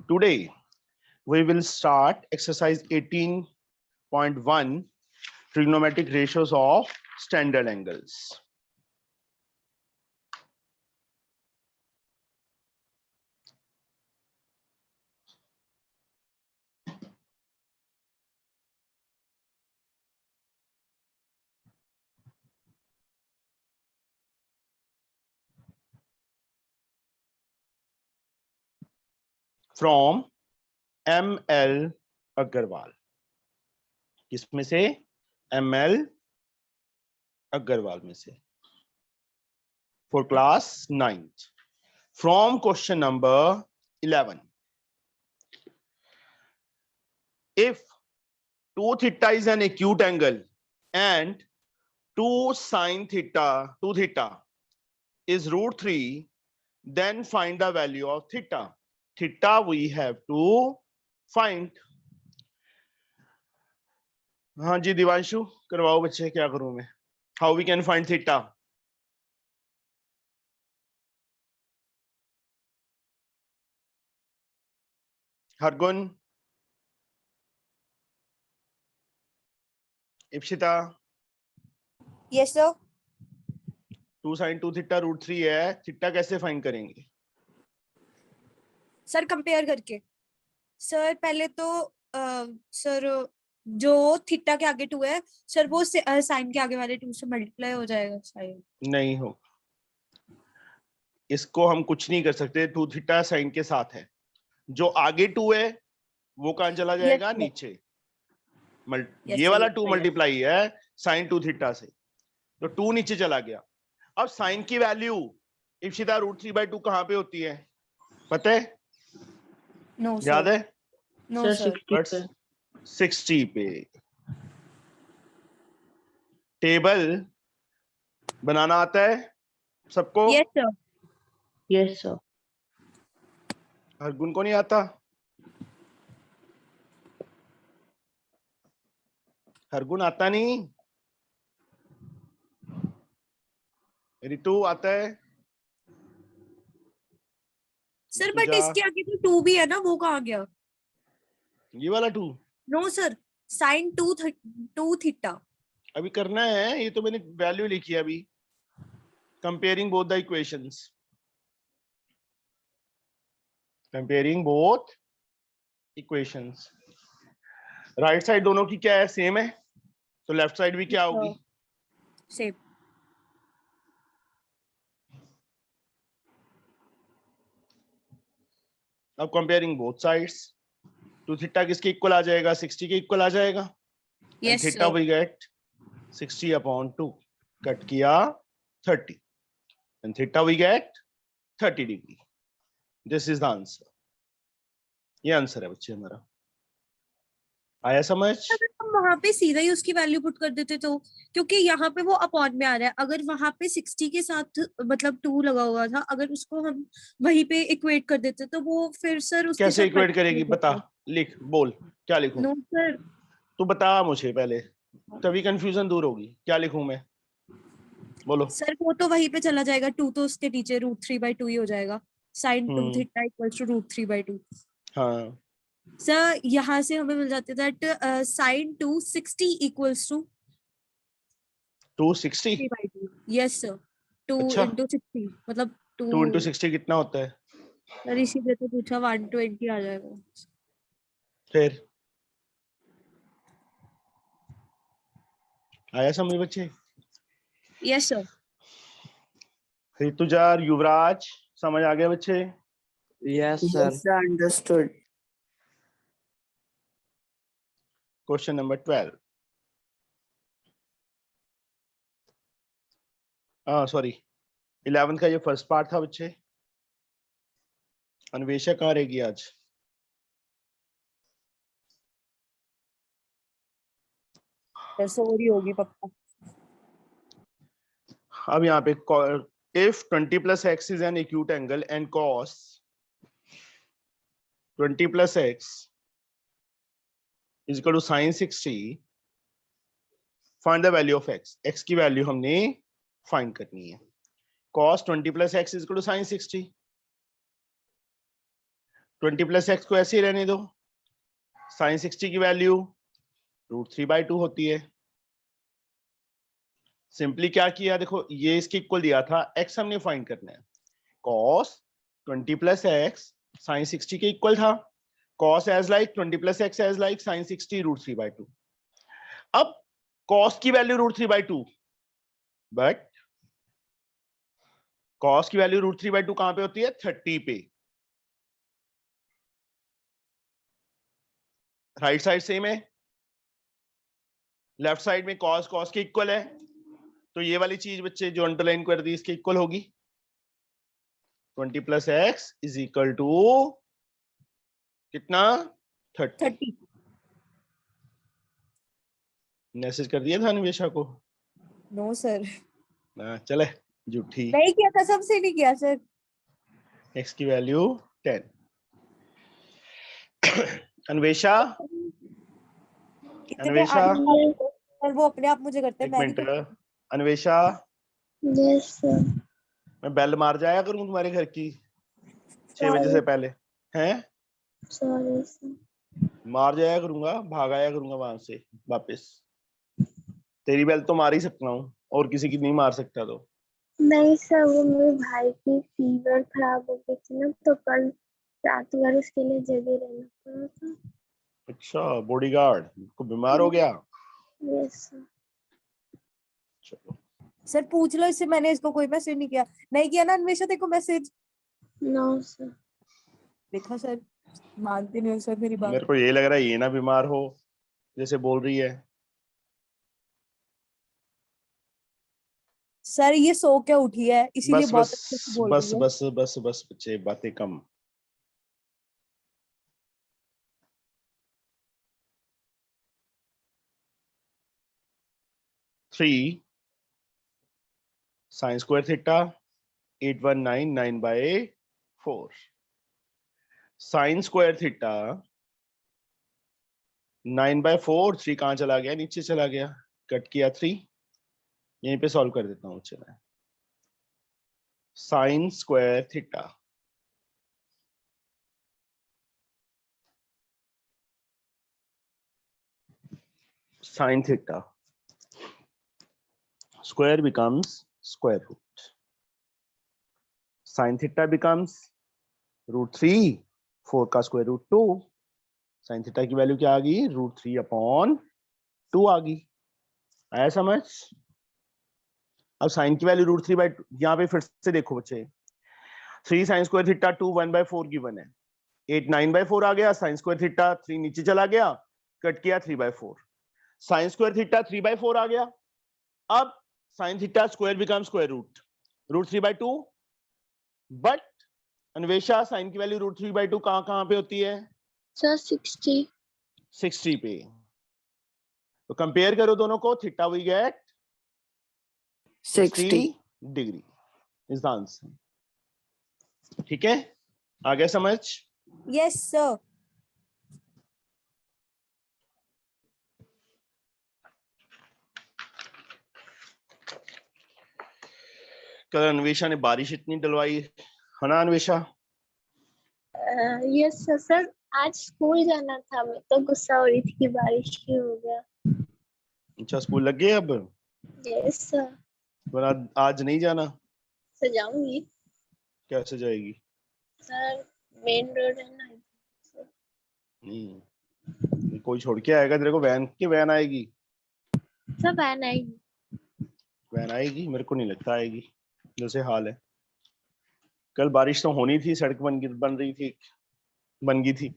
Today we will start exercise 18.1 trigonometric ratios of standard angles. From ML Agarwal. किसमें से? ML Agarwal में से. For class 9th. From question number 11. If 2 theta is an acute angle and 2 sin theta, 2 theta is root 3, then find the value of theta. Theta we have to find. हाँ जी दिवांशु करवाओ बच्चे, क्या करूं मैं? How we can find theta? Hargun, Ipsita. Yes sir. 2 sin 2 theta root 3 है, theta कैसे find करेंगे? Sir compare करके. सर पहले तो सर जो थीटा के आगे 2 है सर वो साइन के आगे वाले 2 से मल्टीप्लाई हो जाएगा शायद. नहीं हो, इसको हम कुछ नहीं कर सकते. 2 थीटा साइन के साथ है, जो आगे 2 है वो कहां चला जाएगा? नीचे. ये वाला 2 मल्टीप्लाई है साइन 2 थीटा से, तो 2 नीचे चला गया. अब साइन की वैल्यू इप्सिता रूट 3/2 कहां पे होती है पता है? नो याद है? No sir. 60 पे. टेबल बनाना आता है सबको? Yes sir. Yes sir. Hargun को नहीं आता? हरगुन आता नहीं? ऋतु आता है? सर बट इसके आगे तो 2 भी है ना, वो कहाँ गया? ये वाला 2? No sir, sine 2 theta. अभी करना है, ये तो मैंने वैल्यू लिखी है अभी. Comparing both the equations. Comparing both equations. Right side दोनों की क्या है? सेम है, तो लेफ्ट साइड भी क्या होगी? सेम. अब कंपेयरिंग बोथ साइड्स. 2 थीटा किसके इक्वल आ जाएगा? 60 के इक्वल आ जाएगा. Yes theta we get 60/2. Cut किया 30 and theta we get 30 degree. This is the answer. ये आंसर है बच्चे हमारा. आया समझ? अगर हम वहां पे सीधा ही उसकी वैल्यू पुट कर देते तो, क्योंकि यहाँ पे वो अपॉन में आ रहा है, अगर वहां पे 60 के साथ मतलब 2 लगा हुआ था, अगर उसको हम वहीं पे इक्वेट कर देते तो वो फिर सर उसके कैसे साथ इक्वेट करेगी? बता, लिख, बोल, क्या लिखूं? No sir. तू बता मुझे पहले, तभी कंफ्यूजन दूर होगी. क्या लिखूं मैं? बोलो. सर वो तो वहीं पे चला जाएगा, 2 तो उसके नीचे रूट 3/2 ही हो जाएगा. Sine 2 theta equals to root 3/2. हाँ सर यहाँ से हमें मिल जाते that sine 260 equals to 260. 3/2. Yes sir. 2 अच्छा, into 60 मतलब 2 2. into 60 कितना होता है? सर इसीलिए तो पूछा, 120 आ जाएगा. फिर आया समझ बच्चे? Yes sir. ऋतुजार, युवराज, समझ आ गया बच्चे? Yes sir. Understood. Question number 12. Sorry, 11th का ये फर्स्ट पार्ट था बच्चे. अन्वेषा कहाँ रहेगी आज? सॉरी होगी पक्का. अब यहाँ पे if 20 plus x is an acute angle and cos 20 plus x is equal to sin 60, find the value of x. x की वैल्यू हमने फाइंड करनी है. cos 20 plus x is equal to sin 60. 20 plus x को ऐसे ही रहने दो, sign 60 की value √3/2 होती है। सिंपली क्या किया, देखो ये इसके इक्वल दिया था, एक्स हमने फाइंड करना है, cos 20 प्लस एक्स साइन 60 के इक्वल था, cos as like 20 plus x as like sine 60 √3/2। अब cos की वैल्यू √3/2, बट cos की वैल्यू √3/2 कहां पे होती है, 30 पे। राइट साइड सेम है, लेफ्ट साइड में cos के इक्वल है, तो ये वाली चीज बच्चे जो अंडरलाइन कर दी इसके इक्वल होगी। 20 plus x is equal to कितना, 30। मैसेज कर दिया था अन्वेषा को? नो सर, चले झूठी। नहीं किया, कसम से नहीं किया सर। एक्स की वैल्यू 10। अन्वेषा, इतने अन्वेषा और वो अपने आप मुझे करते हैं, एक मैं मिनट, नहीं। Anvesha Yes, sir. मैं बेल मार जाया करूं तुम्हारे घर की 6 बजे से पहले, हैं? Sorry, sir. मार जाया करूंगा, भाग आया करूंगा वहां से वापस। तेरी बेल तो मार ही सकता हूँ, और किसी की नहीं मार सकता। तो नहीं सर, वो मेरे भाई की फीवर खराब हो गई थी ना, तो कल रात भर उसके लिए जगे रहना पड़ा था। अच्छा, बॉडीगार्ड को बीमार हो गया? Yes sir. चलो सर पूछ लो इससे, मैंने इसको कोई मैसेज नहीं किया। नहीं किया ना अन्वेषा देखो मैसेज? No sir. देखा सर, मानती नहीं हो सर मेरी बात। मेरे को ये लग रहा है ये ना बीमार हो जैसे बोल रही है। सर ये सो के उठी है, इसीलिए बस बहुत बस अच्छे से बोल बस रही है। बस बस बस बच्चे बातें कम। Three sine square theta 8199/4 sine square theta 9/4। 3 कहां चला गया, नीचे चला गया, कट किया 3, यहीं पे सॉल्व कर देता हूं। चला sign square theta sin theta square becomes square root, sin theta becomes √3, 4 का स्क्वायर रूट 2, sin theta की वैल्यू क्या आ गई, √3/2 आ गई। आया समझ? अब sin की वैल्यू √3/2, यहाँ पे फिर से देखो बच्चे, 3 sin स्क्वायर थीटा 2 1/4 गिवन है, 8 9/4 आ गया, sin स्क्वायर थीटा 3 नीचे चला गया, कट किया 3/4, sin स्क्वायर थीटा 3/4 आ गया। अब sin theta square become square root √3/2, but Anvesha sine की वैल्यू √3/2 कहां पे होती है, सर 60 पे। तो कंपेयर करो दोनों को, theta we get 60 degree is the answer. ठीक है, आ गया समझ? Yes sir. कल अन्वेषा ने बारिश इतनी डलवाई है ना अन्वेषा? Yes sir. सर आज स्कूल जाना था, मैं तो गुस्सा हो रही थी कि बारिश क्यों हो गया। अच्छा, स्कूल लग गए अब? Yes sir. पर आज नहीं जाना? सर जाऊंगी। कैसे जाएगी? सर मेन रोड है ना। कोई छोड़ के आएगा तेरे को, वैन आएगी? सर वैन आएगी। वैन आएगी? मेरे को नहीं लगता आएगी जैसे हाल है। कल बारिश तो होनी थी, सड़क बन गई थी।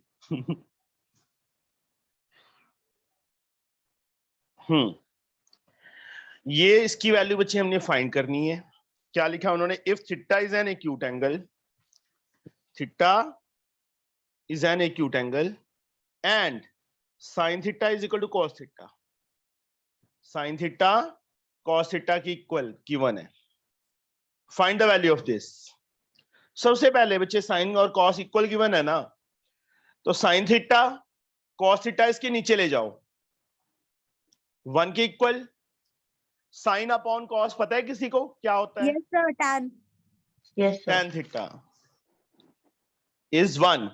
ये इसकी वैल्यू बच्चे हमने फाइंड करनी है। क्या लिखा उन्होंने, if theta is an acute angle, theta is an acute angle and sine theta is equal to cos theta, sine theta cos theta की इक्वल गिवन है, find the value of this. सबसे पहले बच्चे साइन और cos equal given है ना, तो sign theta cos theta इसके नीचे ले जाओ, 1 के इक्वल। साइन अपॉन कॉस पता है किसी को क्या होता है? Yes sir, tan। Yes sir. tan theta is 1,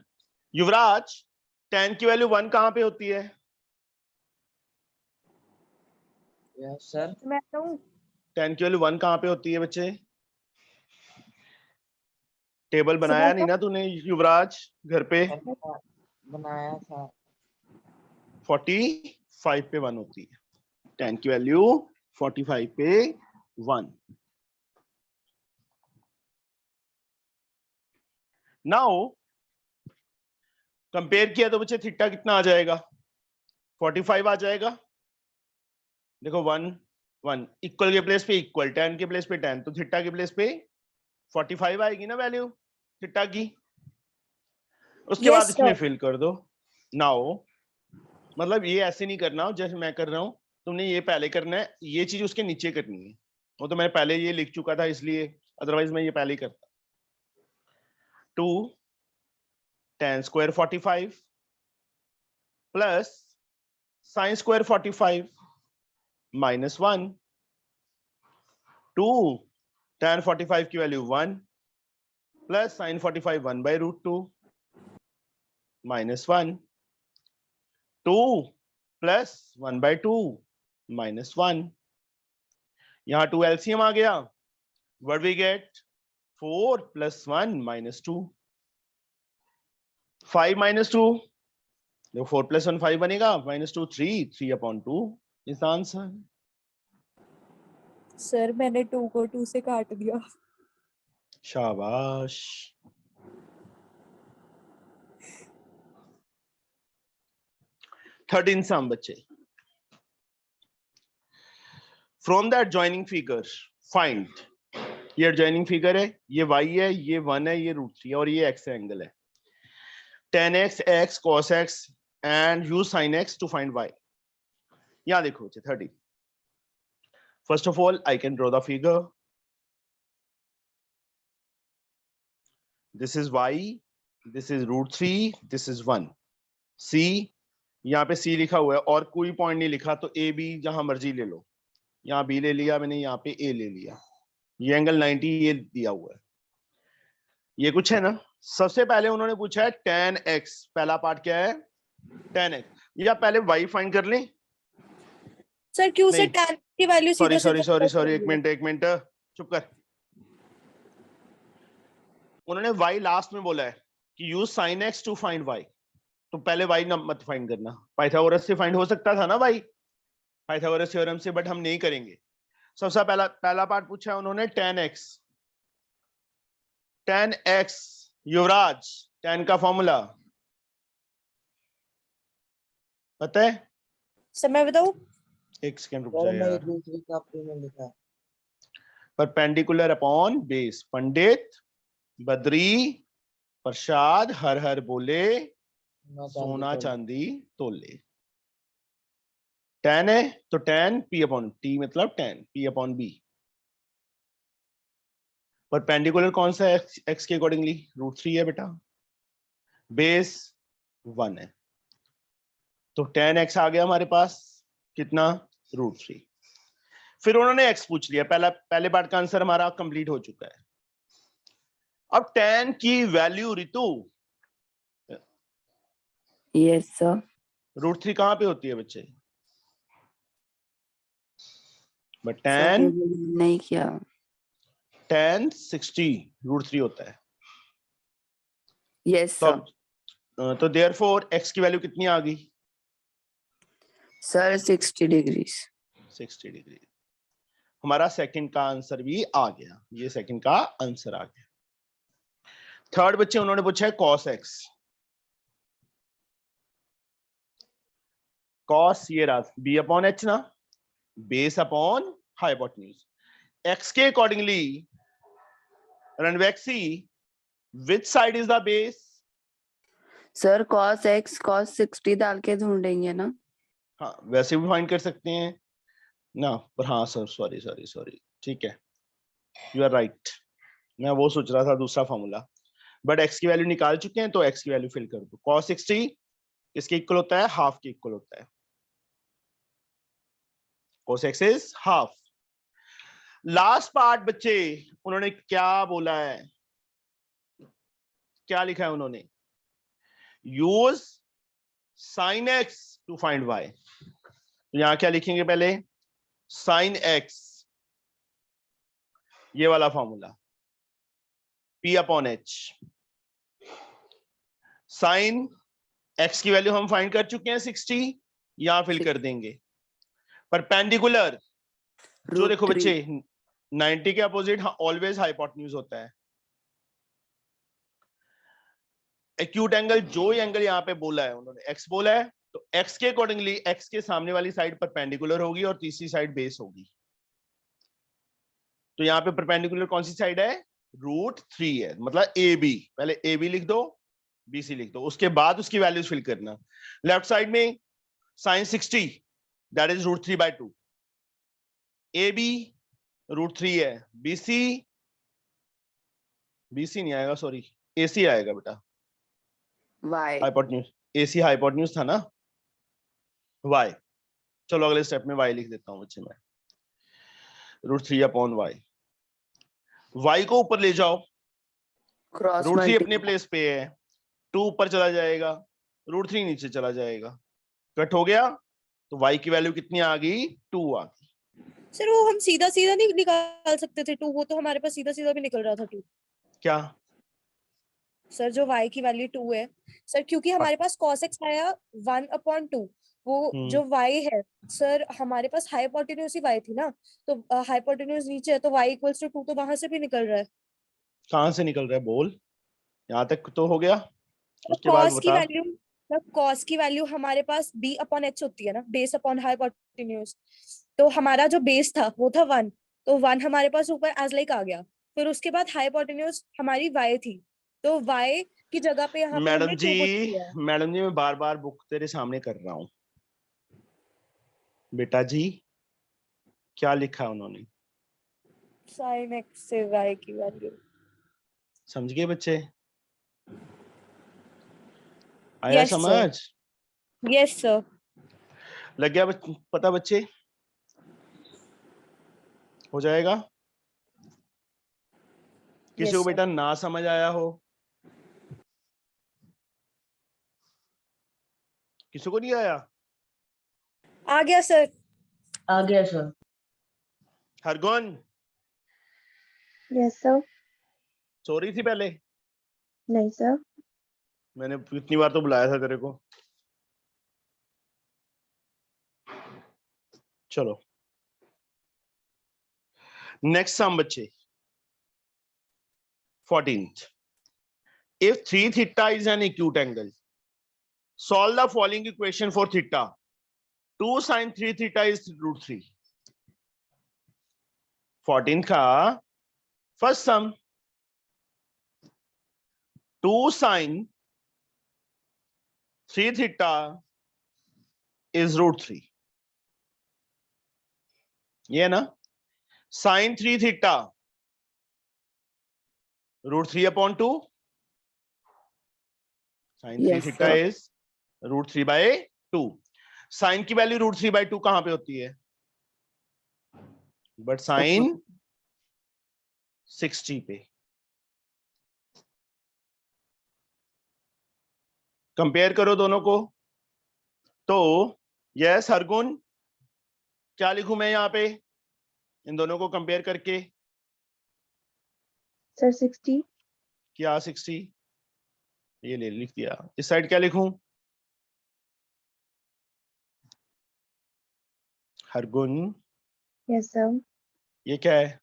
Yuvraj, tan की वैल्यू 1 कहां पे होती है? Yes sir. मैं बताऊं? tan की वैल्यू 1 कहां पे होती है बच्चे? टेबल सर बनाया नहीं ना तूने युवराज घर पे? बनाया था। 45 पे 1 होती है। tan की वैल्यू 45 पे 1। नाउ कंपेयर किया तो बच्चे थीटा कितना आ जाएगा? 45 आ जाएगा। देखो 1 1 इक्वल के प्लेस पे इक्वल, tan के प्लेस पे tan, तो थीटा के प्लेस पे 45 आएगी ना वैल्यू थीटा की। उसके बाद इसमें फिल कर दो। नाउ मतलब ये ऐसे नहीं करना जैसे मैं कर रहा हूं, तुमने ये पहले करना है, ये चीज उसके नीचे करनी है। वो तो मैं पहले ये लिख चुका था इसलिए, अदरवाइज मैं ये पहले ही करता। 2 tan square 45 plus sin square 45 minus 1। 2 tan 45 की value 1 plus sin 45 1/√2 minus 1। 2 plus 1/2 minus 1। यहां 2 एलसीएम आ गया। What we get? 4 plus 1 minus 2। 5 minus 2, देखो 4 प्लस 1 5 बनेगा, माइनस 2 3/2 इज आंसर। सर मैंने 2 को 2 से काट दिया। शाबाश। थर्ड इन सम बच्चे, from the adjoining figure find, ये एडजॉइनिंग फिगर है, ये y है, ये 1 है, ये √3 है और ये x एंगल है। tan x, x cos x and use sin x to find y। यहां देखो बच्चे 30। First of all I can draw the figure. This is y, this is √3, this is 1। c, यहाँ पे c लिखा हुआ है और कोई पॉइंट नहीं लिखा, तो a b जहां मर्जी ले लो। यहाँ b ले लिया मैंने, यहाँ पे a ले लिया। ये एंगल 90 ये दिया हुआ है। ये कुछ है ना। सबसे पहले उन्होंने पूछा है tan x, पहला पार्ट क्या है? tan x। या पहले y फाइंड कर लें। सर क्यों से नहीं, tan की वैल्यू सॉरी सीधा सॉरी सीधा सॉरी कर सॉरी, देंगे। एक मिनट चुप कर। उन्होंने y लास्ट में बोला है कि use sin x to find y, तो पहले y ना मत फाइंड करना। पाइथागोरस से फाइंड हो सकता था ना y, पाइथागोरस थ्योरम से, बट हम नहीं करेंगे। सबसे पहला पार्ट पूछा है उन्होंने tan x। tan x युवराज, tan का फॉर्मूला पता है? सर मैं बताऊं? एक सेकंड रुक सर जा मैं यार। दूसरी कॉपी में लिखा है। Perpendicular upon base. Pandit, Badri, Prasad हर हर बोले, सोना चांदी तोले। tan है तो tan p अपॉन t, मतलब tan p upon b। Perpendicular कौन सा है x के अकॉर्डिंगली? √3 है बेटा। बेस 1 है, तो tan x आ गया हमारे पास कितना? √3। फिर उन्होंने x पूछ लिया। पहले पार्ट का आंसर हमारा कंप्लीट हो चुका है। अब tan की वैल्यू रितु, यस सर। √3 कहां पे होती है बच्चे? बट सर tan नहीं किया। tan 60 √3 होता है। Yes sir. तो देयरफॉर x की वैल्यू कितनी आ गई? Sir 60 degrees. 60 डिग्री। हमारा सेकंड का आंसर भी आ गया, ये सेकंड का आंसर आ गया। थर्ड बच्चे उन्होंने पूछा है cos x। cos ये रहा b अपॉन h ना, बेस अपॉन हाइपोटेन्यूज। x के अकॉर्डिंगली रणवैक्सी, which side is the base? Sir cos x cos 60 डाल के ढूंढेंगे ना? हाँ वैसे भी फाइंड कर सकते हैं ना, पर हाँ सर सॉरी सॉरी सॉरी, ठीक है, यू आर राइट। मैं वो सोच रहा था दूसरा फॉर्मूला, बट x की वैल्यू निकाल चुके हैं तो x की वैल्यू फिल कर दो। cos 60 किसके इक्वल होता है? हाफ के इक्वल होता है। cos x is half. Last part बच्चे उन्होंने क्या बोला है, क्या लिखा है उन्होंने? Use sine x to find y. तो यहां क्या लिखेंगे पहले, साइन एक्स, ये वाला formula P upon h. Sine x की वैल्यू हम फाइंड कर चुके हैं 60, यहां फिल कर देंगे। परपेंडिकुलर, जो देखो बच्चे 90 के अपोजिट ऑलवेज हाइपोटेन्यूज होता है। एक्यूट एंगल, जो एंगल यहाँ पे बोला है उन्होंने एक्स बोला है, तो एक्स के अकॉर्डिंगली एक्स के सामने वाली साइड परपेंडिकुलर होगी और तीसरी साइड बेस होगी। तो यहाँ पे परपेंडिकुलर कौन सी साइड है, √3 है, मतलब ए बी। पहले ए बी लिख दो, बी सी लिख दो, उसके बाद उसकी वैल्यूज फिल करना। लेफ्ट साइड में sine 60 that is √3/2। A b √3 है, बी सी नहीं आएगा, सॉरी ए सी आएगा बेटा, वाई। हाइपोटेन्यूज, ए सी हाइपोटेन्यूज था ना, वाई। चलो अगले स्टेप में वाई लिख देता हूं बच्चे मैं, √3 अपॉन वाई। वाई को ऊपर ले जाओ, क्रॉस √3 अपने प्लेस पे है, 2 ऊपर चला जाएगा, √3 नीचे चला जाएगा, कट हो गया। तो y की वैल्यू कितनी आ गई, 2 आ गई। सर वो हम सीधा सीधा नहीं निकाल सकते थे 2, वो तो हमारे पास सीधा सीधा भी निकल रहा था 2। क्या सर जो y की वैल्यू 2 है सर, क्योंकि हमारे पास cos x आया 1/2, वो जो y है सर हमारे पास हाइपोटेन्यूज ही y थी ना, तो हाइपोटेन्यूज नीचे है तो y इक्वल्स टू 2, तो वहां से भी निकल रहा है। कहां से निकल रहा है बोल, यहां तक तो हो गया, तो उसके बाद cos की बता। वैल्यू, मतलब cos की वैल्यू हमारे पास b अपॉन h होती है ना, बेस अपॉन हाइपोटेन्यूज। तो हमारा जो बेस था वो था 1, तो 1 हमारे पास ऊपर एज लाइक आ गया। फिर उसके बाद हाइपोटेन्यूज हमारी y थी, तो y की जगह पे यहाँ पे हमने 2 पुट किया है। मैडम जी मैं बार बार बुक तेरे सामने कर रहा हूं, बेटा जी क्या लिखा है उन्होंने, sin x से y की वैल्यू। समझ गए बच्चे, आया यस सर, समझ, यस सर। लग गया पता बच्चे, हो जाएगा। किसी को यस सर, बेटा ना समझ आया हो, किसी को नहीं आया, आ गया सर। आ गया सर। Hargun yes sir. सो रही थी पहले, नहीं सर। मैंने इतनी बार तो बुलाया था तेरे को। चलो नेक्स्ट सम बच्चे, 14th। If 3 theta is an acute angle, solve the following equation for theta. 2 sin 3 theta is √3। 14th का first some, 2 sin 3 theta is √3, ये है ना। sin 3 theta √3/2, sin 3 Yes, theta sir. is √3/2। sin की value √3/2 कहां पे होती है, but sin 60 पे। कंपेयर करो दोनों को, तो यस हरगुन क्या लिखूं मैं यहाँ पे इन दोनों को कंपेयर करके, सर 60। क्या 60, ये ले लिख दिया। इस साइड क्या लिखूं, हरगुन यस सर। ये क्या है,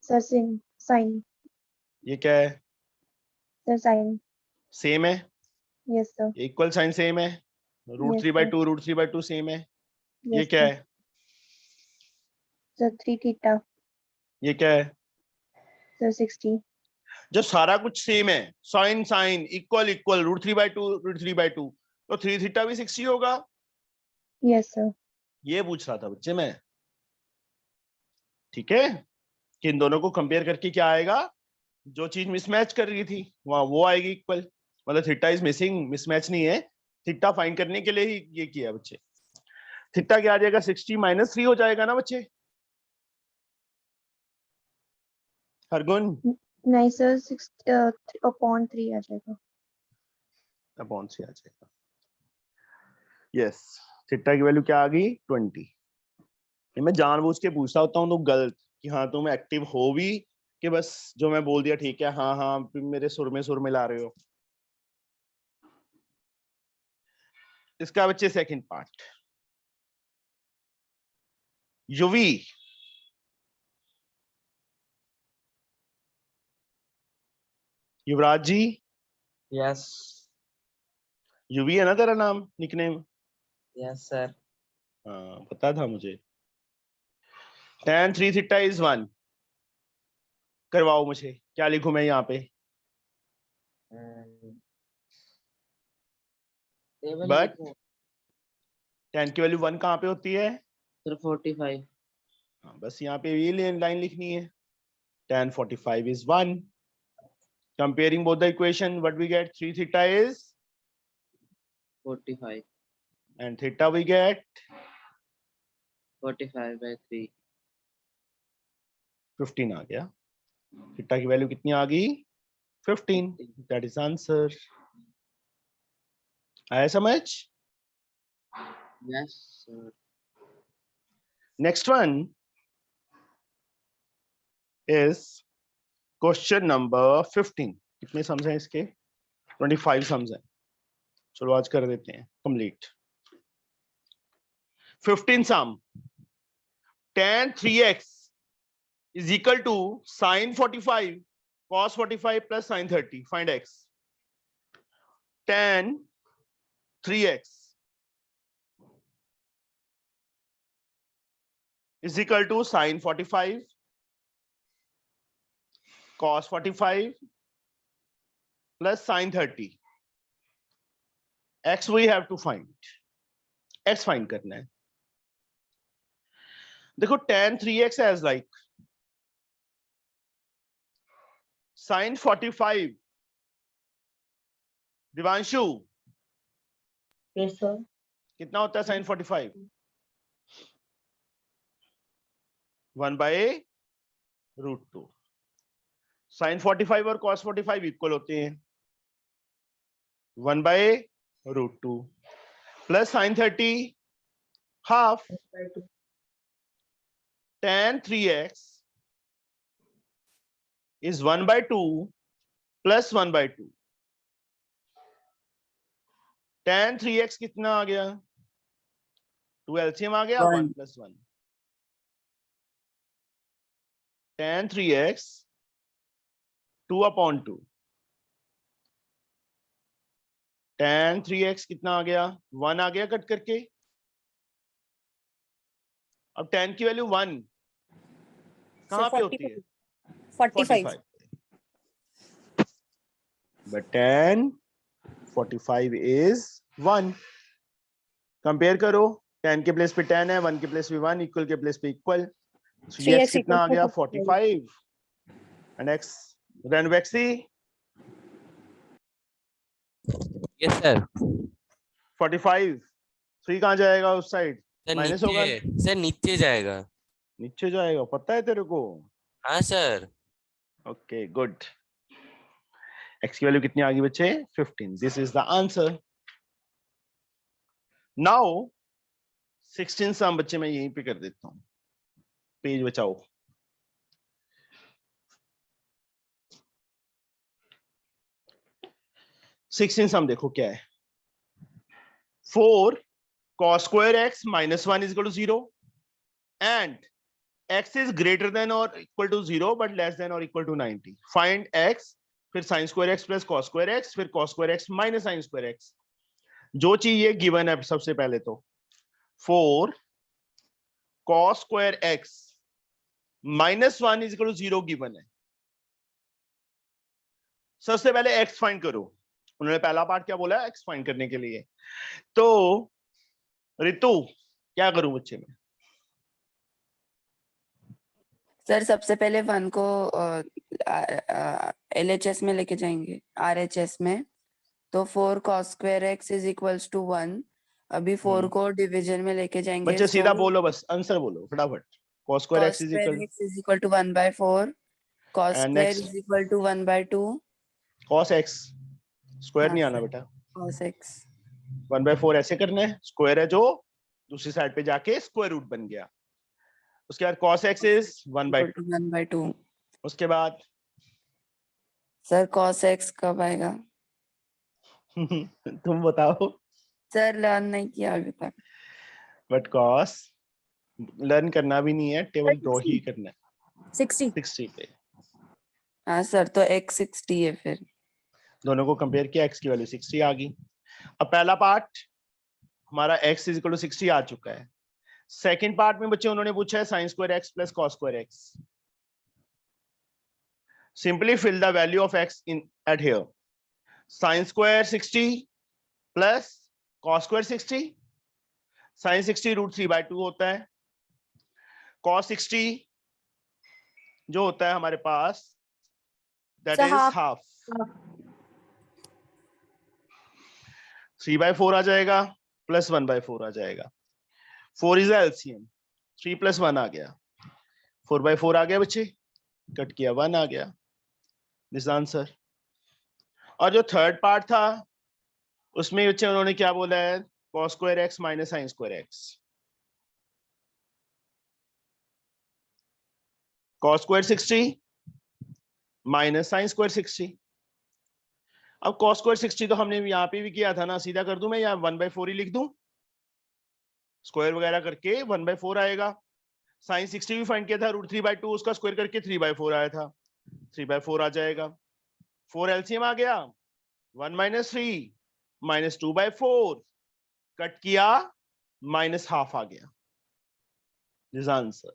सर साइन। ये क्या है, सर साइन। सेम है, yes sir. Equal sine same है, √3/2 √3/2 सेम है। ये यस क्या सर। है, सर 3 थीटा। ये क्या है। सर 60। जब सारा कुछ सेम है, साइन साइन इक्वल इक्वल √3/2 √3/2, तो 3 थीटा भी 60 होगा। Yes sir. ये पूछ रहा था बच्चे मैं, ठीक है, कि इन दोनों को कंपेयर करके क्या आएगा, जो चीज मिसमैच कर रही थी वहां वो आएगी इक्वल, मतलब थीटा इज मिसिंग, मिसमैच नहीं है। थीटा फाइंड करने के लिए ही ये किया बच्चे। थीटा क्या आ जाएगा, 60 -3 हो जाएगा ना बच्चे, हरगुन। नहीं सर 6/3 आ जाएगा। अपॉन से आ जाएगा। यस, थीटा की वैल्यू क्या आ गई 20। ये मैं जानबूझ के पूछता होता हूँ तो गलत कि हाँ तुम एक्टिव हो भी कि बस जो मैं बोल दिया ठीक है, हाँ हाँ मेरे सुर में सुर मिला रहे हो। इसका बच्चे सेकंड पार्ट, युवी युवराज जी, यस युवी है ना तेरा नाम, निकनेम? Yes sir. हाँ पता था मुझे। tan 3 थीटा इज 1, करवाओ मुझे, क्या लिखूं मैं यहाँ पे? टेबल बट लिखो tan की वैल्यू 1 कहाँ पे होती है? सर 45। हाँ बस यहाँ पे ये लाइन लिखनी है, tan 45 is 1. Comparing both the equation, what we get? 3 theta is 45 and theta we get 45/3। 15 आ गया। थीटा की वैल्यू कितनी आ गई? 15. That is answer. आया समझ? Yes sir. Next one is question number 15. कितने सम्स हैं इसके? 25 सम्स हैं। चलो आज कर देते हैं complete. 15 sum, tan 3x is equal to sin 45 cos 45 plus sin 30. Find x. Tan 3x is equal to sin 45 cos 45 plus sin 30. X we have to find. X find करना है। देखो tan 3x as like sin 45. Divanshu yes sir. कितना होता है sin 45? 1/√2. sin 45 और cos 45 equal होते हैं 1/√2 plus sin 30 half. tan 3x is 1/2 plus 1/2. tan 3x कितना आ गया? 2 LCM आ गया, 1 plus 1. tan 3x 2/2. tan 3x कितना आ गया? 1 आ गया कट करके। अब tan की वैल्यू 1 कहाँ पे होती है? 45। But tan 45 is 1. कंपेयर करो, tan के प्लेस पे tan है, 1 के प्लेस पे 1, इक्वल के प्लेस पे इक्वल। So ये x कितना आ गया? 45 and x Ranvexy yes sir. 45 3 कहाँ जाएगा उस साइड? सर माइनस होगा, नीचे, सर नीचे जाएगा। नीचे जाएगा, पता है तेरे को? हाँ सर। Okay good. x की वैल्यू कितनी आ गई बच्चे? 15. This is the answer. Now 16 सम बच्चे मैं यहीं पे कर देता हूं, पेज बचाओ। सिक्सटीन सम देखो क्या है। 4 cos square x minus 1 is equal to 0 and x is greater than or equal to 0 but less than or equal to 90. Find x, फिर sin square x plus cos square x, फिर cos square x minus sin square x. जो चीज ये given है सबसे पहले तो 4 cos square x minus 1 is equal to 0 given है। सबसे पहले x फाइंड करो। उन्होंने पहला पार्ट क्या बोला? x फाइंड करने के लिए। तो रितु क्या करूं बच्चे में? सर सबसे पहले 1 को LHS में लेके जाएंगे, RHS में। तो 4 cos square x is equals to 1। अभी 4 को डिवीजन में लेके जाएंगे। बच्चे सीधा बोलो, बस आंसर बोलो फटाफट। cos square x is equal to 1/4, cos And square next? is equal to 1/2। cos x square हाँ, नहीं आना सर। बेटा। cos x 1/4 ऐसे करना है, स्क्वायर है जो दूसरी साइड पे जाके स्क्वायर रूट बन गया। उसके बाद cos x is 1/2। equal to 1/2। उसके बाद सर cos x कब आएगा? तुम बताओ। सर लर्न नहीं किया अभी तक। बट cos लर्न करना भी नहीं है, टेबल ड्रॉ ही करना है 60। 60 पे। हाँ सर, तो x 60 है फिर। दोनों को कंपेयर किया, x की वैल्यू 60 आ गई। अब पहला पार्ट हमारा x इज इक्वल टू 60 आ चुका है। सेकंड पार्ट में बच्चे उन्होंने पूछा है sin square x plus cos square x। Simply fill the value of x in at here. sin square 60 plus cos square 60। sin 60 √3/2 होता है। cos 60 जो होता है हमारे पास that So is half. Half. 3/4 आ जाएगा प्लस 1/4 आ जाएगा। 4 इज एलसीएम, 3 + 1 आ गया, 4/4 आ गया बच्चे, कट किया 1 आ गया। This answer. और जो थर्ड पार्ट था उसमें बच्चे उन्होंने क्या बोला है, cos square x minus sin square x। cos square 60 minus sin square 60। अब cos स्क्वायर 60 तो हमने यहाँ पे भी किया था ना, सीधा कर दूं मैं, या 1/4 ही लिख दूं, स्क्वायर वगैरह करके 1/4 आएगा। sin 60 भी फाइंड किया था, √3/2 उसका स्क्वायर करके 3/4 आया था, 3/4 आ जाएगा। 4 एलसीएम आ गया, 1 - 3 -2/4 कट किया -½ आ गया। This answer.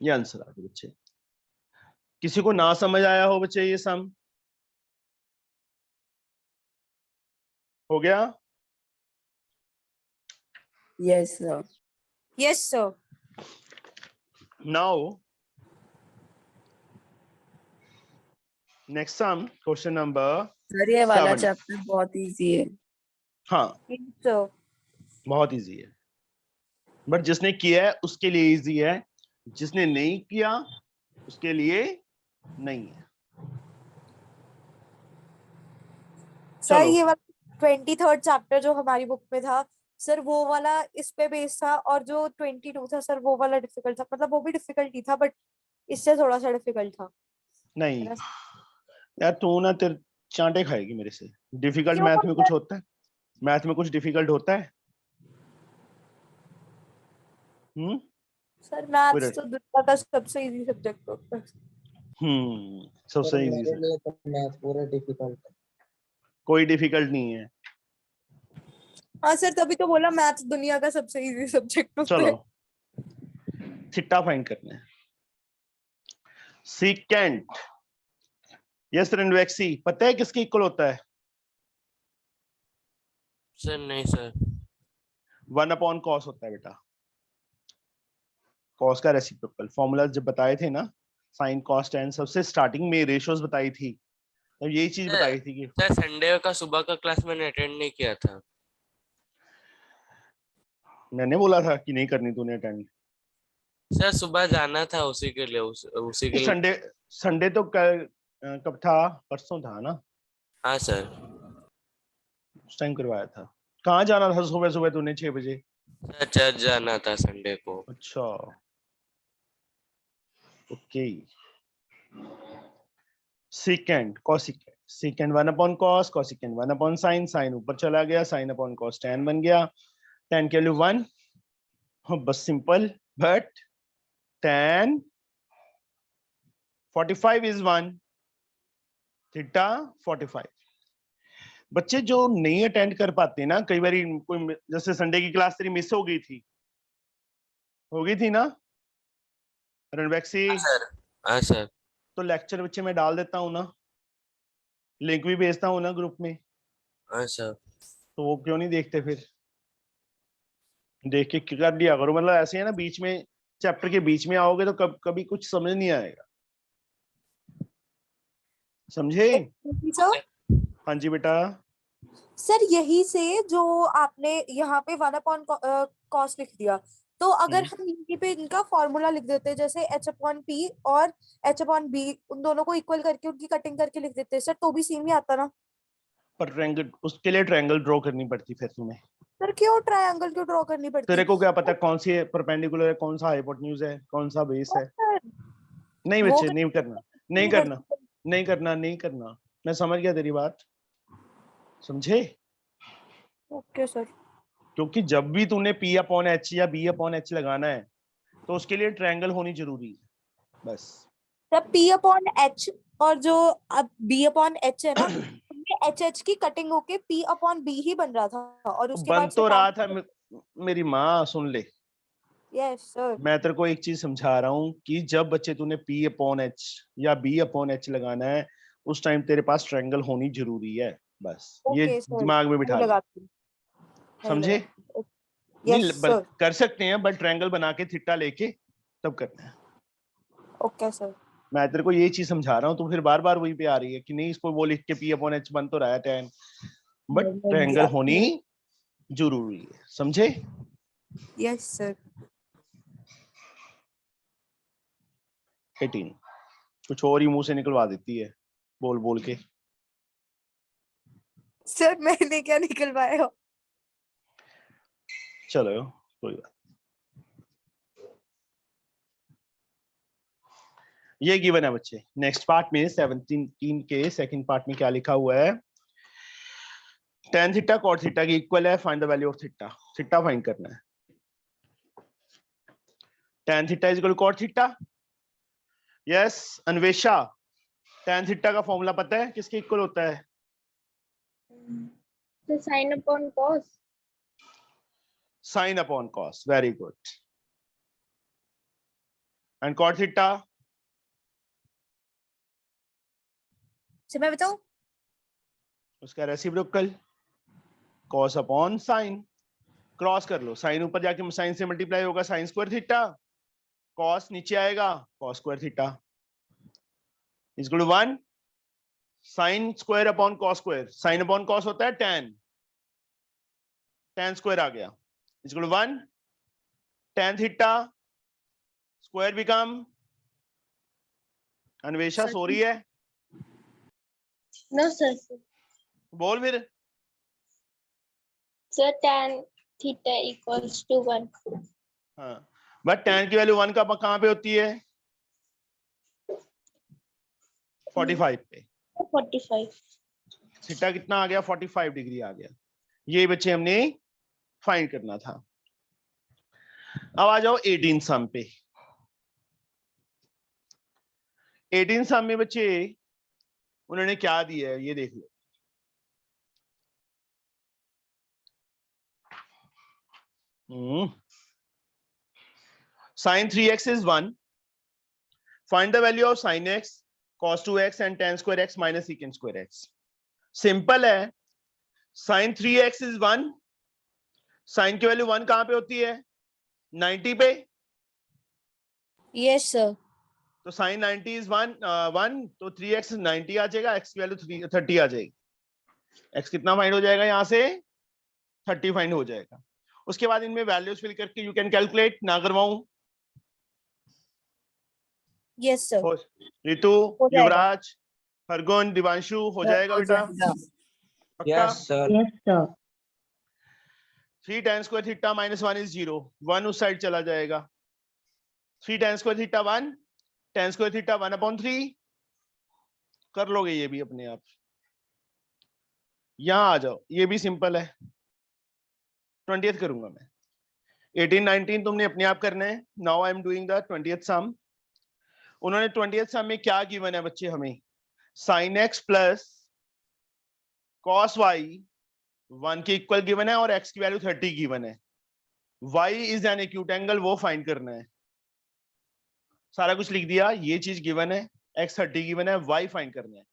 ये आंसर आ गया बच्चे। किसी को ना समझ आया हो बच्चे ये सम हो गया? Yes sir. Yes, sir. Now next sum, question number sir ये वाला 7। चैप्टर बहुत इजी है। हाँ Yes, sir. बहुत इजी है, बट जिसने किया है उसके लिए इजी है, जिसने नहीं किया उसके लिए नहीं है। सर चलो। ये वाला 23rd चैप्टर जो हमारी बुक में था सर, वो वाला इस पे बेस्ड था, और जो 22 था सर वो वाला डिफिकल्ट था, मतलब वो भी डिफिकल्ट ही था बट इससे थोड़ा सा डिफिकल्ट था। नहीं यार, तू ना तेरे चांटे खाएगी मेरे से। डिफिकल्ट क्यों मैथ में कुछ सर? होता है? मैथ में कुछ डिफिकल्ट होता है? Sir maths Wait. तो दुनिया का सबसे इजी सब्जेक्ट होता है। सबसे सर इजी मेरे से लिए तो मैथ पूरा डिफिकल्ट है। कोई डिफिकल्ट नहीं है। हाँ सर, तभी तो बोला मैथ्स दुनिया का सबसे इजी सब्जेक्ट होता चलो है। थीटा फाइंड करना है। सीकेंट, यस रेनवेक्सी, पता है किसके इक्वल होता है? सर नहीं सर। 1/cos होता है बेटा। cos का रेसिप्रोकल फॉर्मूला जब बताए थे ना, sin cos tan, सबसे स्टार्टिंग में रेशियोज बताई थी, तब यही चीज बताई थी कि सर संडे का सुबह का क्लास मैंने अटेंड नहीं किया था। मैंने बोला था कि नहीं करनी तूने अटेंड। सर सुबह जाना था उसी के लिए उसी के लिए। संडे संडे तो कब था? परसों था ना? हाँ सर। उस टाइम करवाया था। कहाँ जाना था सुबह सुबह तूने 6 बजे? सर चर्च जाना था संडे को। अच्छा okay. Secant cosecant, secant 1/cos, cosecant 1/sin, sine ऊपर चला गया, sin/cos tan बन गया, tan के लिए 1, बस simple. But tan 45 is 1, theta 45। बच्चे जो नहीं अटेंड कर पाते ना, कई बार कोई जैसे संडे की क्लास तेरी मिस हो गई थी ना रणवैक्सी, हाँ सर। हाँ सर। तो लेक्चर बच्चे मैं डाल देता हूँ ना, लिंक भी भेजता हूँ ना ग्रुप में, हाँ सर। तो वो क्यों नहीं देखते? फिर देख के कर दिया करो, मतलब ऐसे है ना, बीच में चैप्टर के बीच में आओगे तो कभी कुछ समझ नहीं आएगा, समझे? सर हाँ जी बेटा। सर यही से जो आपने यहाँ पे 1/cos लिख दिया, तो अगर हम यहीं पे इनका फॉर्मूला लिख देते, जैसे h/p और h/b, उन दोनों को इक्वल करके उनकी कटिंग करके लिख देते सर, तो भी सेम ही आता ना? पर ट्रायंगल, उसके लिए ट्रायंगल ड्रॉ करनी पड़ती फिर तुम्हें। सर क्यों ट्रायंगल क्यों ड्रॉ करनी पड़ती? तेरे को क्या पता कौन सी परपेंडिकुलर है, कौन सा हाइपोटेन्यूज है, कौन सा बेस है? नहीं वो बच्चे, नहीं करना, नहीं करना, नहीं करना, नहीं करना। मैं समझ गया तेरी बात, समझे? Okay sir. क्योंकि जब भी तूने P अपॉन H या B अपॉन H लगाना है तो उसके लिए ट्रायंगल होनी जरूरी है, बस। सर P अपॉन H और जो अब B अपॉन H है ना, ये HH की कटिंग होके P अपॉन B ही बन रहा था और उसके बन बाद तो रहा था, मेरी माँ सुन ले, यस सर। मैं तेरे को एक चीज समझा रहा हूँ कि जब बच्चे तूने P अपॉन H या B अपॉन H लगाना है उस टाइम तेरे पास ट्रायंगल होनी जरूरी है, बस। ये ओके सर, दिमाग में बिठा ले, लगाती हूँ, समझे? यस नहीं सर। कर सकते हैं बट ट्रायंगल बना के थीटा लेके तब करना है। Okay sir. मैं तेरे को ये चीज समझा रहा हूँ, तो फिर बार बार वही पे आ रही है कि नहीं इसको वो लिख के P अपॉन H बन तो रहा है tan, बट ट्रायंगल होनी जरूरी है, समझे? Yes sir. 18 कुछ और ही मुंह से निकलवा देती है बोल बोल के। सर मैंने क्या निकलवाया? चलो कोई बात, ये गिवन है बच्चे। नेक्स्ट पार्ट में 17 के सेकंड पार्ट में क्या लिखा हुआ है? tan थीटा cot थीटा की इक्वल है, find the value of theta. Theta find करना है। tan theta is equal to cot theta. Yes Anvesha, tan theta का फॉर्मूला पता है किसके इक्वल होता है? तो sine upon cos. sin upon cos, very good. And cot theta? Sir मैं बताऊं? उसका reciprocal cos upon sin। Cross कर लो, साइन ऊपर जाके साइन से मल्टीप्लाई होगा साइन स्क्वायर थीटा, cos नीचे आएगा cos square theta is equal to 1 sin square upon cos square. sin upon cos होता है tan, tan स्क्वायर आ गया is equal to 1 tan theta square become, Anvesha सो रही है? No sir. बोल फिर। Sir tan theta equals to 1। हाँ बट tan की वैल्यू 1 का कहां पे होती है? 45 पे। 45। थीटा कितना आ गया? 45 डिग्री आ गया। ये बच्चे हमने फाइंड करना था। अब आ जाओ 18 सम पे। 18 सम में बच्चे उन्होंने क्या दिया है ये देख लो। sin 3x is 1, find the value of sin x, cos 2x and tan square x minus secant square x। Simple है, sin 3x is 1, sin की वैल्यू 1 कहां पे होती है? 90 पे। Yes sir. तो sin 90 is 1 तो 3x 90 आ जाएगा, x की वैल्यू 30 आ जाएगी। x कितना फाइंड हो जाएगा? यहां से 30 फाइंड हो जाएगा। उसके बाद इनमें वैल्यूज फिल करके यू कैन कैलकुलेट, ना करवाऊं? Yes sir. रितु, युवराज, हरगुन, दिवांशु, हो जाएगा बेटा? पक्का? Yes sir. Yes sir. 3 tan square theta minus 1 is 0, 1 उस साइड चला जाएगा। 3 tan square theta 1, tan square theta 1/3। कर लोगे ये भी अपने आप। यहां आ जाओ, ये भी सिंपल है। 20th करूंगा मैं। 18 19 तुमने अपने आप करना है। Now I am doing the 20th सम। उन्होंने 20th सम में क्या गिवन है बच्चे हमें? sin x plus cos y 1 के इक्वल गिवन है और x की वैल्यू 30 गिवन है। y is an acute angle, वो फाइंड करना है। सारा कुछ लिख दिया, ये चीज गिवन है, x 30 गिवन है, y फाइंड करना है।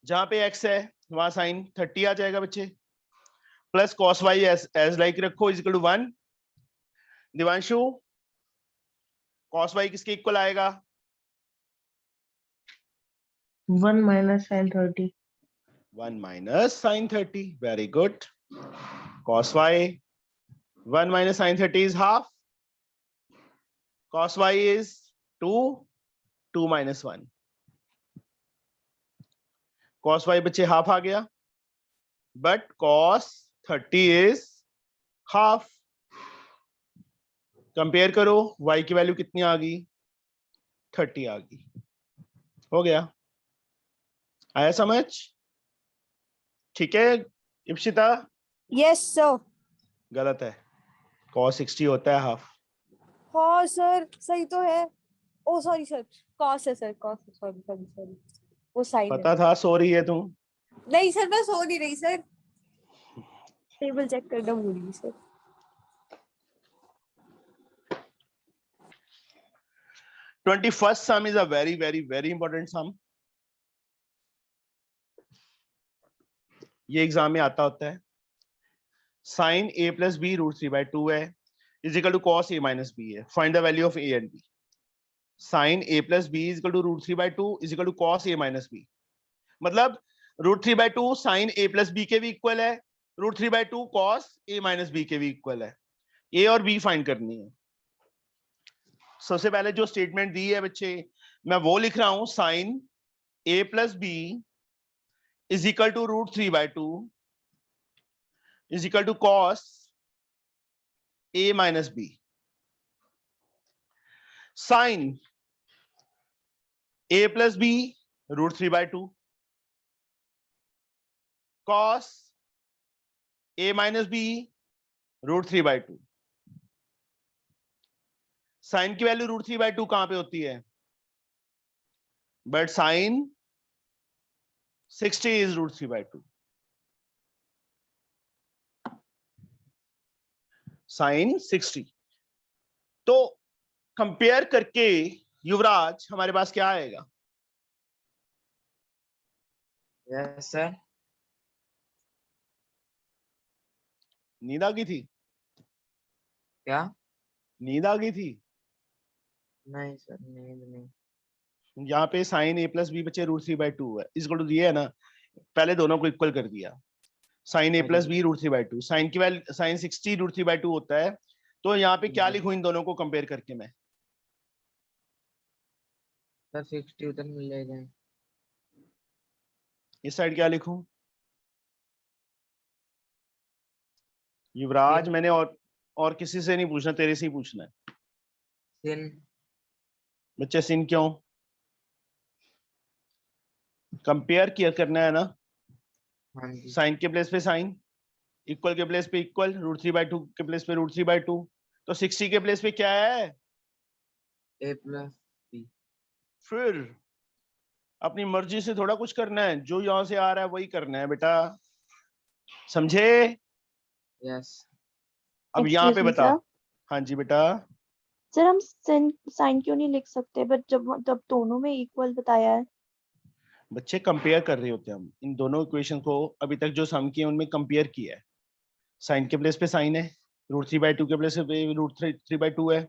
जहां पे x है वहां sin 30 आ जाएगा बच्चे, plus cos y as like रखो is equal to 1। Divanshu, cos y किसके इक्वल आएगा? 1 minus sin 30. 1 minus sin 30, very good। cos y 1 minus sin 30 is half, cos y is 2, 2 minus 1, cos y बच्चे half आ गया। but cos 30 is half. Compare करो, y की value कितनी आ गई? 30 आ गई। हो गया? आया समझ? ठीक है इप्सिता? Yes sir. गलत है, cos 60 होता है हाफ। हाँ सर सही तो है। ओ सॉरी सर, कॉस है sir, cos, sorry sorry sorry, वो साइन है। पता था सो रही है तुम। नहीं सर मैं सो नहीं रही सर, टेबल चेक करना भूल गई sir. 21st sum is a very very very important sum. ये एग्जाम में आता होता है। sin a plus b root 3 by 2 है is equal to cos a minus b है। Find the value of a and b. sin a plus b is equal to root 3 by 2 is equal to cos a minus b. मतलब root 3 by 2 sin a plus b के भी equal है, root 3 by 2 cos a minus b के भी equal है। a और b find करनी है। सबसे पहले जो स्टेटमेंट दी है बच्चे, मैं वो लिख रहा हूं, sin a plus b is equal to root 3 by 2 is equal to cos a minus b. Sin a plus b root 3 by 2 cos a minus b root 3 by 2. Sine की वैल्यू रूट 3 by 2 कहां पे होती है? But sine 60 is root 3 by 2. Sine 60। तो compare करके युवराज हमारे पास क्या आएगा? Yes sir. नींद आ गई थी? क्या? नींद आ गई थी? नहीं सर, नींद नहीं। यहाँ पे साइन a प्लस बी बच्चे रूट 3 by 2 है, इसको तो दिया है ना, पहले दोनों को इक्वल कर दिया। Sine a plus b root 3 by 2, sine की वैल्यू साइन 60 रूट 3 by 2 होता है। तो यहाँ पे क्या लिखूं इन दोनों को कंपेयर करके मैं? सर 60 उधर मिल जाएगा। इस साइड क्या लिखूं? युवराज मैंने और किसी से नहीं पूछना, तेरे से ही पूछना है। सिन। बच्चे सिन क्यों? कंपेयर किया करना है ना। हाँ जी। साइन के प्लेस पे साइन, इक्वल के प्लेस पे इक्वल, रूट 3 by 2 के प्लेस पे रूट 3 by 2। तो 60 के प्लेस पे क्या है? a plus b। फिर अपनी मर्जी से थोड़ा कुछ करना है, जो यहां से आ रहा है वही करना है बेटा, समझे? यस। अब यहाँ पे Excuse me, बता। sir? हाँ जी बेटा। सर हम साइन क्यों नहीं लिख सकते, बट जब दोनों में इक्वल बताया है। बच्चे कंपेयर कर रहे होते हैं हम इन दोनों इक्वेशन को, अभी तक जो सम किए उनमें कंपेयर किया है। साइन के प्लेस पे साइन है, रूट 3 by 2 के प्लेस पे रूट 3 by 2 है।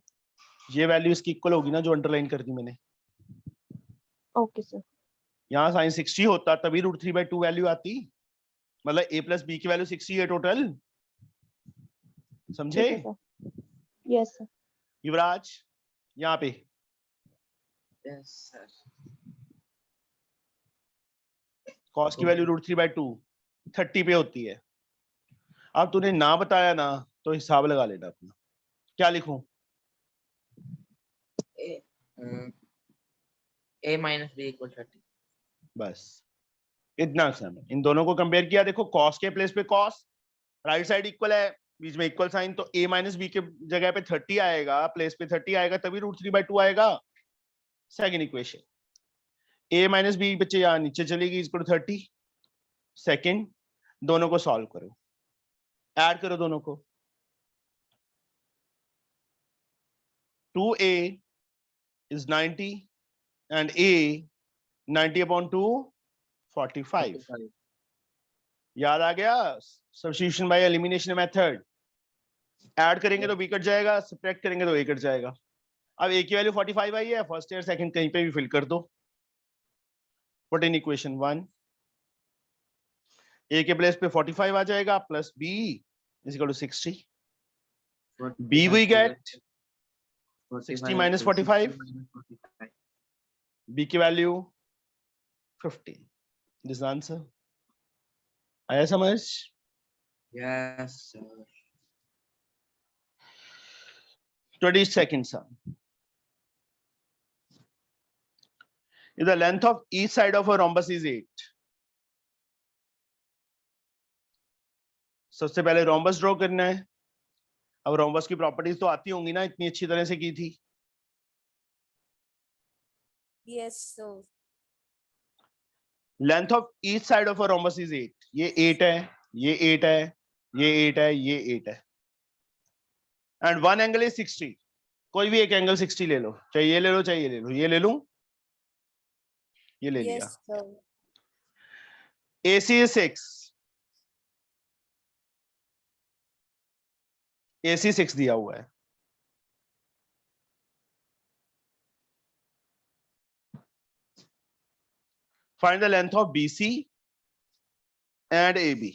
ये वैल्यू इसकी इक्वल होगी ना, जो अंडरलाइन कर दी मैंने। Okay sir. यहाँ साइन 60 होता तभी रूट 3 by 2 वैल्यू आती, मतलब a प्लस बी की वैल्यू 60 है टोटल, समझे? Yes sir. युवराज यहाँ पे यस सर। कॉस की वैल्यू रूट 3 by 2 30 पे होती है। अब तूने ना बताया ना, तो हिसाब लगा लेना अपना। क्या लिखूं? a minus b equal 30। बस इतना सम है। इन दोनों को कंपेयर किया, देखो कॉस के प्लेस पे कॉस, राइट साइड इक्वल है, बीच में इक्वल साइन, तो a माइनस बी के जगह पे 30 आएगा, प्लेस पे 30 आएगा, तभी रूट 3 by 2 आएगा। Second equation, a minus b बच्चे यहाँ नीचे चलेगी, इक्वल टू 30। सेकंड, दोनों को सॉल्व करो, ऐड करो दोनों को। 2a is 90 and a 90 upon 2 45। याद आ गया? Substitution by elimination method. Add करेंगे तो b कट जाएगा, सब्ट्रैक्ट करेंगे तो a कट जाएगा। अब a की वैल्यू 45 आई है, फर्स्ट ईयर सेकंड कहीं पे भी फिल कर दो। पुट इन इक्वेशन 1, a के प्लेस पे 45 आ जाएगा, plus b is equal to 60। b we get 60 minus 45, b की वैल्यू 15। This answer. आया समझ? Yes, sir. 20 seconds. If the length of each side of a rhombus is 8. सबसे पहले rhombus draw करना है. अब rhombus की प्रॉपर्टीज तो आती होंगी ना, इतनी अच्छी तरह से की थी. Yes, so Length of each side of a rhombus is 8. ये 8 है, ये 8 है, ये 8 है, ये 8 है. And one angle is 60. कोई भी एक एंगल 60 ले लो, चाहे ये ले लो, चाहे ये ले लो. ये ले लूं, ये ले लिया. yes, so AC is 6. AC 6 दिया हुआ है. Find the length of BC and AB.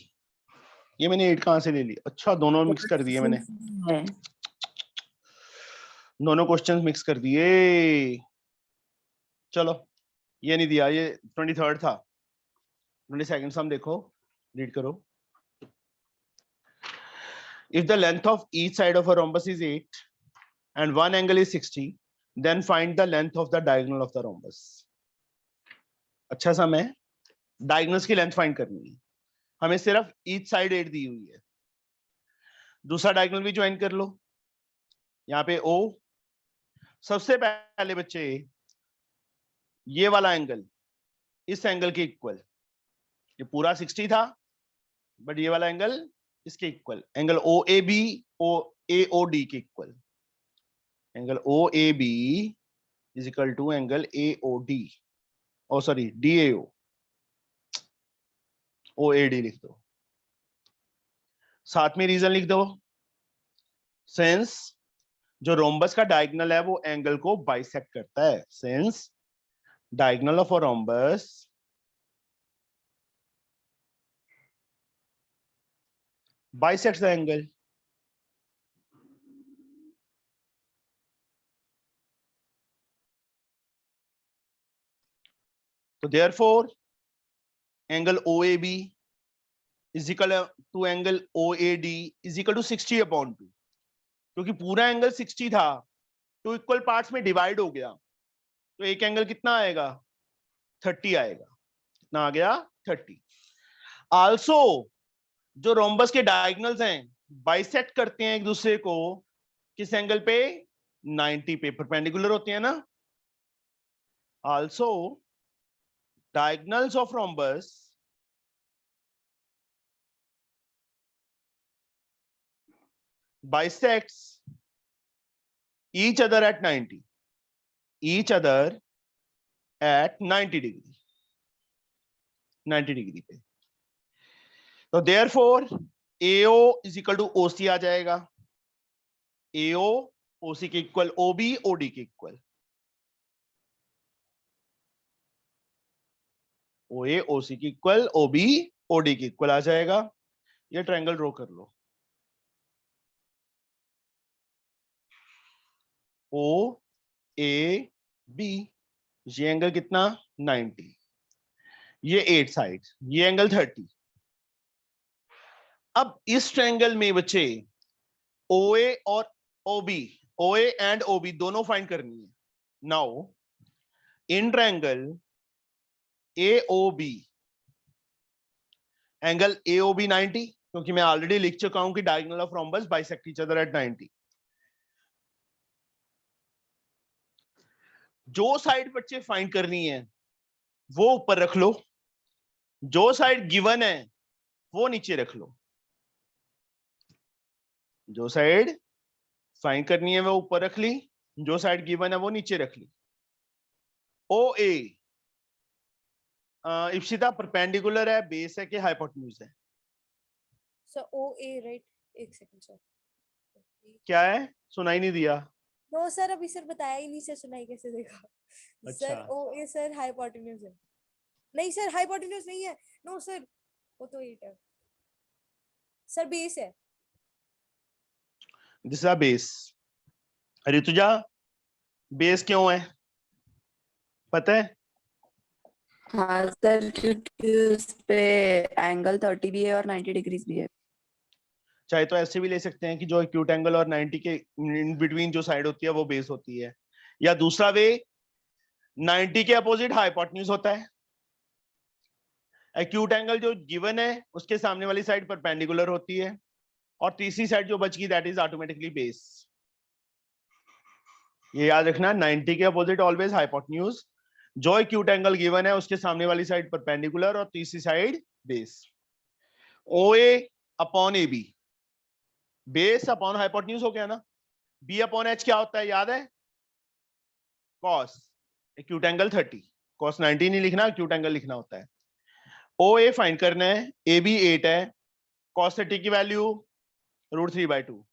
ये मैंने 8 कहां से ले ली? अच्छा, दोनों मिक्स कर दिए मैंने. है। दोनों क्वेश्चंस मिक्स कर दिए. चलो, ये नहीं दिया, ये 23rd था. 22nd सम देखो, रीड करो. If the length of each side of a rhombus is 8 and one angle is 60, then find the length of the diagonal of the rhombus. अच्छा सम है, डायगोनल्स की लेंथ फाइंड करनी है. हमें सिर्फ ईच साइड 8 दी हुई है. दूसरा डायगोनल भी ज्वाइन कर लो. यहाँ पे O. सबसे पहले बच्चे, ये वाला एंगल इस एंगल के इक्वल. ये पूरा 60 था, बट ये वाला एंगल इसके इक्वल. एंगल OAB AOD के equal. Angle OAB is equal to angle AOD. Oh sorry, DAO. OAD लिख दो. साथ में रीजन लिख दो. सिंस जो रोम्बस का डायगोनल है वो एंगल को बाइसेक्ट करता है. Since diagonal of a rhombus bisects the angle. So therefore, angle OAB is equal to angle OAD is equal to 60 upon 2. क्योंकि पूरा एंगल 60 था, तो इक्वल पार्ट्स में डिवाइड हो गया, तो एक एंगल कितना आएगा? 30 आएगा. कितना आ गया? 30. आल्सो जो रोम्बस के डायगोनल्स हैं बाइसेक्ट करते हैं एक दूसरे को किस एंगल पे? 90 पे. परपेंडिकुलर होते हैं ना. Also diagonals of rhombus bisects each other at 90. Each other at 90 degree. 90 degree पे. तो therefore AO is equal to OC आ जाएगा. AO OC के इक्वल, OB OD के इक्वल. OA OC के इक्वल, OB OD के इक्वल आ जाएगा. ये ट्रायंगल ड्रॉ कर लो. OAB. ये एंगल कितना? 90. ये 8 साइड, ये एंगल 30. अब इस ट्रायंगल में बच्चे OA और OB, OA एंड OB दोनों फाइंड करनी है. Now in triangle AOB, angle AOB 90, क्योंकि मैं ऑलरेडी लिख चुका हूं कि diagonal of rhombus bisect each other at 90. जो साइड बच्चे फाइंड करनी है वो ऊपर रख लो, जो साइड गिवन है वो नीचे रख लो. जो साइड फाइंड करनी है वो ऊपर रख ली, जो साइड गिवन है वो नीचे रख ली. OA इप्सिता परपेंडिकुलर है, बेस है कि हाइपोटेन्यूज है? so OA, right? एक सेकंड सर. क्या है? सुनाई नहीं दिया. नो सर, अभी सर बताया ही नहीं, सर सुनाई कैसे देगा? सर अच्छा. OA सर हाइपोटेन्यूज है. नहीं सर, हाइपोटेन्यूज नहीं है. नो सर, वो तो 8 है सर. बेस है. This is base. Rutuja, base क्यों है पता है? हाँ सर, क्योंकि उस पे एंगल 30 भी है और 90 डिग्रीज भी है। चाहे तो ऐसे भी ले सकते हैं कि जो एक्यूट एंगल और 90 के इन बिटवीन जो साइड होती है वो बेस होती है, या दूसरा वे 90 के अपोजिट हाइपोटेन्यूज होता है। एक्यूट एंगल जो गिवन है उसके सामने वाली साइड परपेंडिकुलर होती है, और तीसरी साइड जो बच गई दैट इज ऑटोमेटिकली बेस। ये याद रखना, 90 के अपोजिट ऑलवेज हाइपोटेन्यूज, जो एक्यूट एंगल गिवन है उसके सामने वाली साइड परपेंडिकुलर और तीसरी side base. OA upon AB, base upon hypotenuse हो गया ना। B अपॉन H क्या होता है याद है? कॉस एक्यूट एंगल 30, कॉस 90 नहीं लिखना, एक्यूट एंगल लिखना होता है। OA फाइंड करना है, AB 8 है, कॉस 30 की वैल्यू √3/2,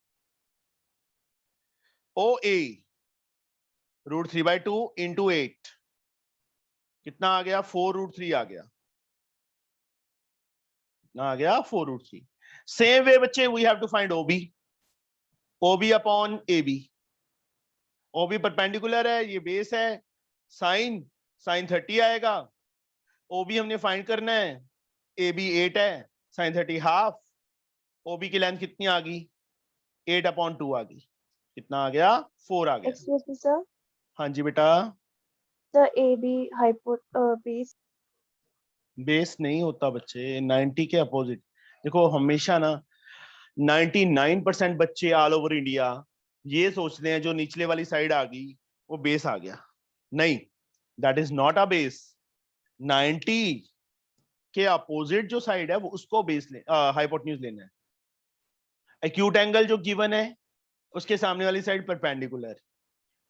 OA √3/2 इंटू 8 कितना आ गया? 4√3 आ गया, कितना आ गया? 4√3। सेम वे बच्चे we have to find OB upon AB। OB perpendicular है, ये बेस है, साइन 30 आएगा। OB हमने फाइंड करना है, AB 8 है, साइन 30 हाफ। OB की लेंथ कितनी आ गई? 8/2 आ गई, कितना आ गया? 4 आ गया। एक्सक्यूज मी सर, हाँ जी बेटा, sir A B hypo base base नहीं होता बच्चे 90 के अपोजिट। देखो हमेशा ना 99% बच्चे ऑल ओवर इंडिया ये सोचते हैं जो निचले वाली साइड आ गई वो बेस आ गया। नहीं, that is not a base. 90 के अपोजिट जो साइड है वो उसको बेस हाइपोटेन्यूज लेना है। एक्यूट एंगल जो गिवन है उसके सामने वाली साइड परपेंडिकुलर,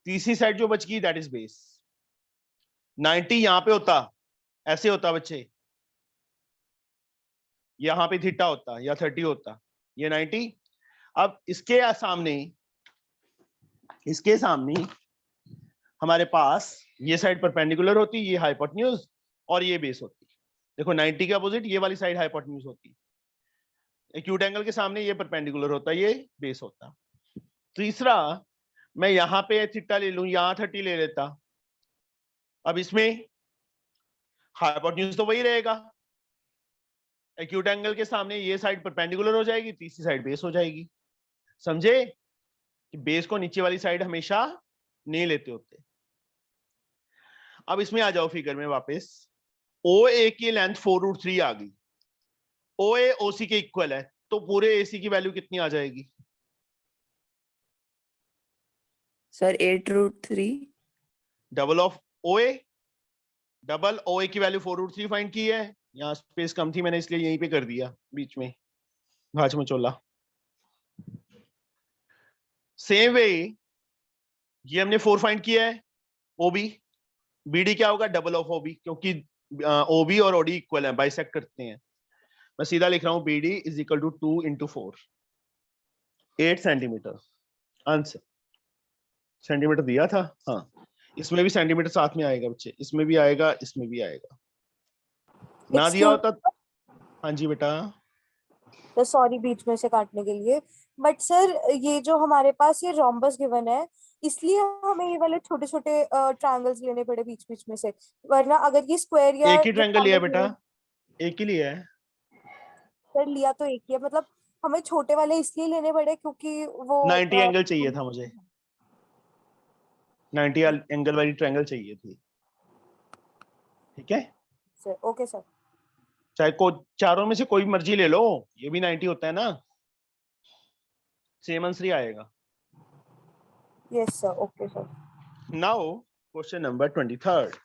तीसरी साइड जो बच गई दैट इज बेस। 90 यहां पे होता, ऐसे होता बच्चे, यहां पे थीटा होता या 30 होता, ये 90। अब इसके सामने हमारे पास ये साइड परपेंडिकुलर होती, ये हाइपोटेन्यूज, और ये बेस होती। देखो 90 के अपोजिट ये वाली साइड हाइपोटेन्यूज होती, एक्यूट एंगल के सामने ये परपेंडिकुलर होता, ये बेस होता। तीसरा, मैं यहां पे थीटा ले लूं, यहां 30 ले लेता, अब इसमें हाइपोटेन्यूज तो वही रहेगा, एक्यूट एंगल के सामने ये साइड परपेंडिकुलर हो जाएगी, तीसरी साइड बेस हो जाएगी। समझे कि बेस को नीचे वाली साइड हमेशा नहीं लेते होते। अब इसमें आ जाओ फिगर में वापस। OA की लेंथ 4√3 आ गई, OA OC के इक्वल है, तो पूरे AC की वैल्यू कितनी आ जाएगी? Sir 8√3। Double of OA, double OA की वैल्यू 4√3 फाइंड की है, यहाँ स्पेस कम थी मैंने इसलिए यहीं पे कर दिया बीच में भाज में चोला। सेम वे ये हमने 4 फाइंड किया है, OB, BD क्या होगा? डबल ऑफ OB, क्योंकि OB और OD इक्वल है, बाइसेक्ट करते हैं। मैं सीधा लिख रहा हूं BD is equal to 2 into 4, 8 centimetre. Answer centimetre दिया था, हाँ, इसमें भी सेंटीमीटर साथ में आएगा बच्चे, इसमें भी आएगा, इसमें भी आएगा। ना दिया होता। हाँ जी बेटा, तो सॉरी बीच में से काटने के लिए, बट सर ये जो हमारे पास ये रोम्बस गिवन है, इसलिए हमें ये वाले छोटे छोटे ट्रायंगल्स लेने पड़े बीच बीच में से, वरना अगर ये स्क्वायर या एक ही ट्रायंगल लिया बेटा, एक ही लिया है। सर लिया तो एक ही है, मतलब हमें छोटे वाले इसलिए लेने पड़े क्योंकि वो 90 एंगल चाहिए था मुझे, 90 एंगल वाली ट्रायंगल चाहिए थी। ठीक है सर, ओके सर। चाहे को चारों में से कोई मर्जी ले लो, ये भी 90 होता है ना, सेम आंसर ही आएगा। Yes sir, okay sir. Now question number 23rd।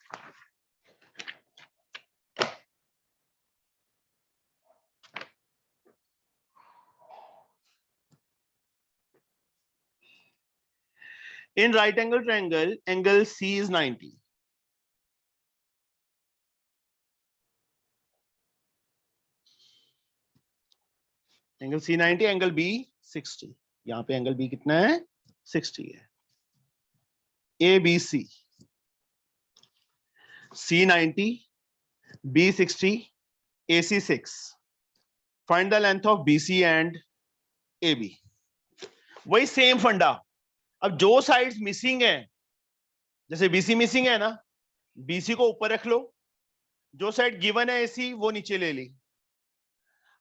In right angle triangle, angle C is 90. Angle C 90, angle B 60। यहाँ पे एंगल B कितना है? 60 है। ABC, C 90, B 60, AC 6। Find the length of BC and AB। वही same फंडा। अब जो sides missing है, जैसे BC मिसिंग है ना, BC को ऊपर रख लो, जो साइड गिवन है एसी वो नीचे ले ली।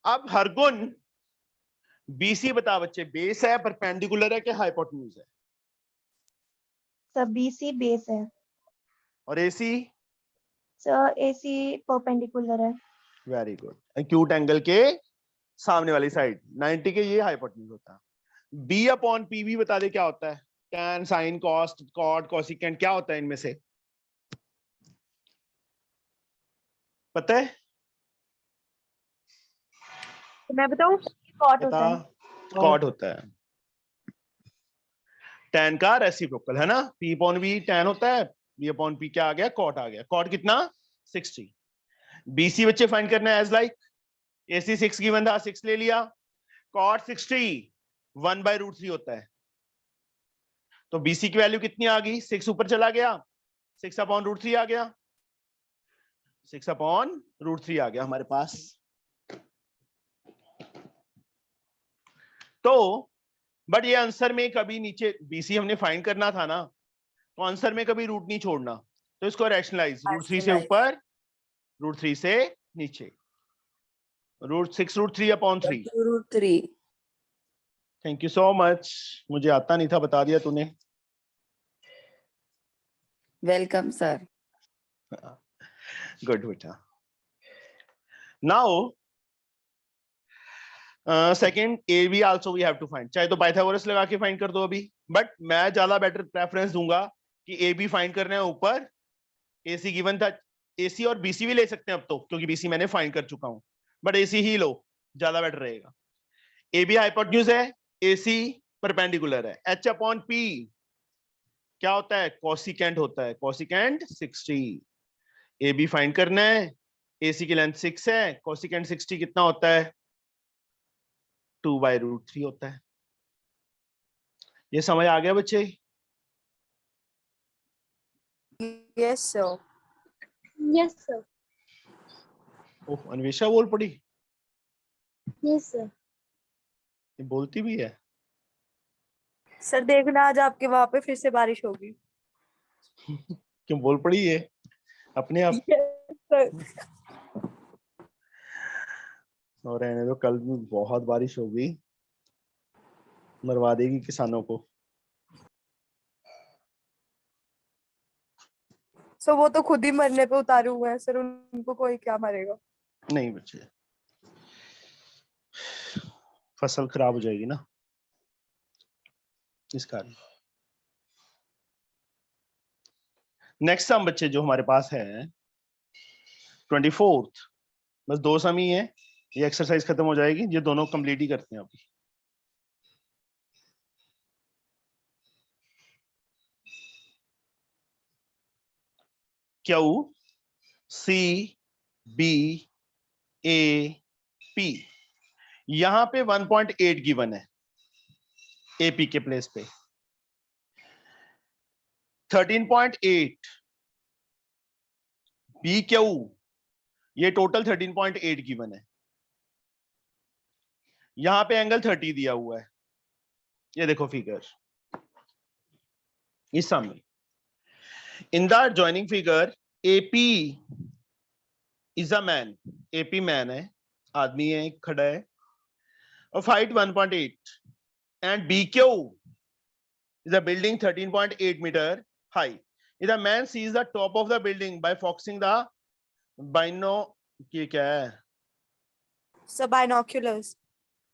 अब हर गुण बीसी बता बच्चे, बेस है, परपेंडिकुलर है कि हाइपोटेन्यूज है? सर BC बेस है। और एसी? सर AC परपेंडिकुलर है। Very good. एक्यूट एंगल के सामने वाली साइड 90 के, ये हाइपोटेन्यूज होता है। बी अपॉन पी भी बता दे क्या होता है? Tan, sine, cos, cot, cosecant, क्या होता है इनमें से? पता है? मैं बताऊं? कॉट होता बता। है। कॉट होता है। टैन का रेसिप्रोकल है ना, पी अपॉन बी टैन होता है, बी अपॉन पी क्या आ गया? कॉट आ गया। कॉट कितना? 60। बीसी बच्चे फाइंड करना है एज लाइक एसी 6 गिवन था, 6 ले लिया। कॉट 60 1/√3 होता है, तो बीसी की वैल्यू कितनी आ गई? 6 ऊपर चला गया, 6/√3 आ गया, 6/√3 आ गया हमारे पास। तो बट ये आंसर में कभी नीचे बीसी हमने फाइंड करना था ना, तो आंसर में कभी रूट नहीं छोड़ना, तो इसको रैशनलाइज, √3 से ऊपर, √3 से नीचे, √6√3/3। √3। थैंक यू सो मच, मुझे आता नहीं था, बता दिया तूने। Welcome sir. गुड बेटा। Now second, A B also we have to find. चाहे तो पाइथागोरस लगा के फाइंड कर दो अभी, बट मैं ज्यादा बेटर प्रेफरेंस दूंगा कि ए बी फाइंड करना है ऊपर, एसी गिवन था, एसी और बीसी भी ले सकते हैं अब तो, क्योंकि बीसी मैंने फाइंड कर चुका हूं, बट एसी ही लो, ज्यादा बेटर रहेगा। ए बी हाइपोटेन्यूज है, एसी परपेंडिकुलर है। एच अपॉन पी क्या होता है? कोसिकेंट होता है, कोसिकेंट 60। ए बी फाइंड करना है, एसी की लेंथ 6 है, कोसिकेंट 60 कितना होता है? 2/√3 होता है। ये समझ आ गया बच्चे? Yes sir. Yes sir. Oh, Anvesha बोल पड़ी, यस सर। ये बोलती भी है। सर देखना आज आपके वहां पे फिर से बारिश होगी। क्यों बोल पड़ी ये अपने आप? सर और रहने दो, कल भी बहुत बारिश होगी, मरवा देगी किसानों को। सो वो तो खुद ही मरने पे उतारे हुए हैं सर, उनको कोई क्या मारेगा। नहीं बच्चे, फसल खराब हो जाएगी ना इस कारण। नेक्स्ट सम बच्चे जो हमारे पास है 24th, बस 2 सम ही है, ये एक्सरसाइज खत्म हो जाएगी, ये दोनों कंप्लीट ही करते हैं अभी। Q C B A P, यहां पे 1.8 गिवन है एपी के प्लेस पे, 13.8 बी क्यू, ये टोटल 13.8 गिवन है। यहां पे एंगल 30 दिया हुआ है, ये देखो फिगर इस सामने। In the joining figure AP is a man, AP man है, आदमी है, खड़ा है, और height 1.8, and BQ is a building 13.8 meter high. If the man sees the top of the building by focusing the ये क्या है? Sir binoculars.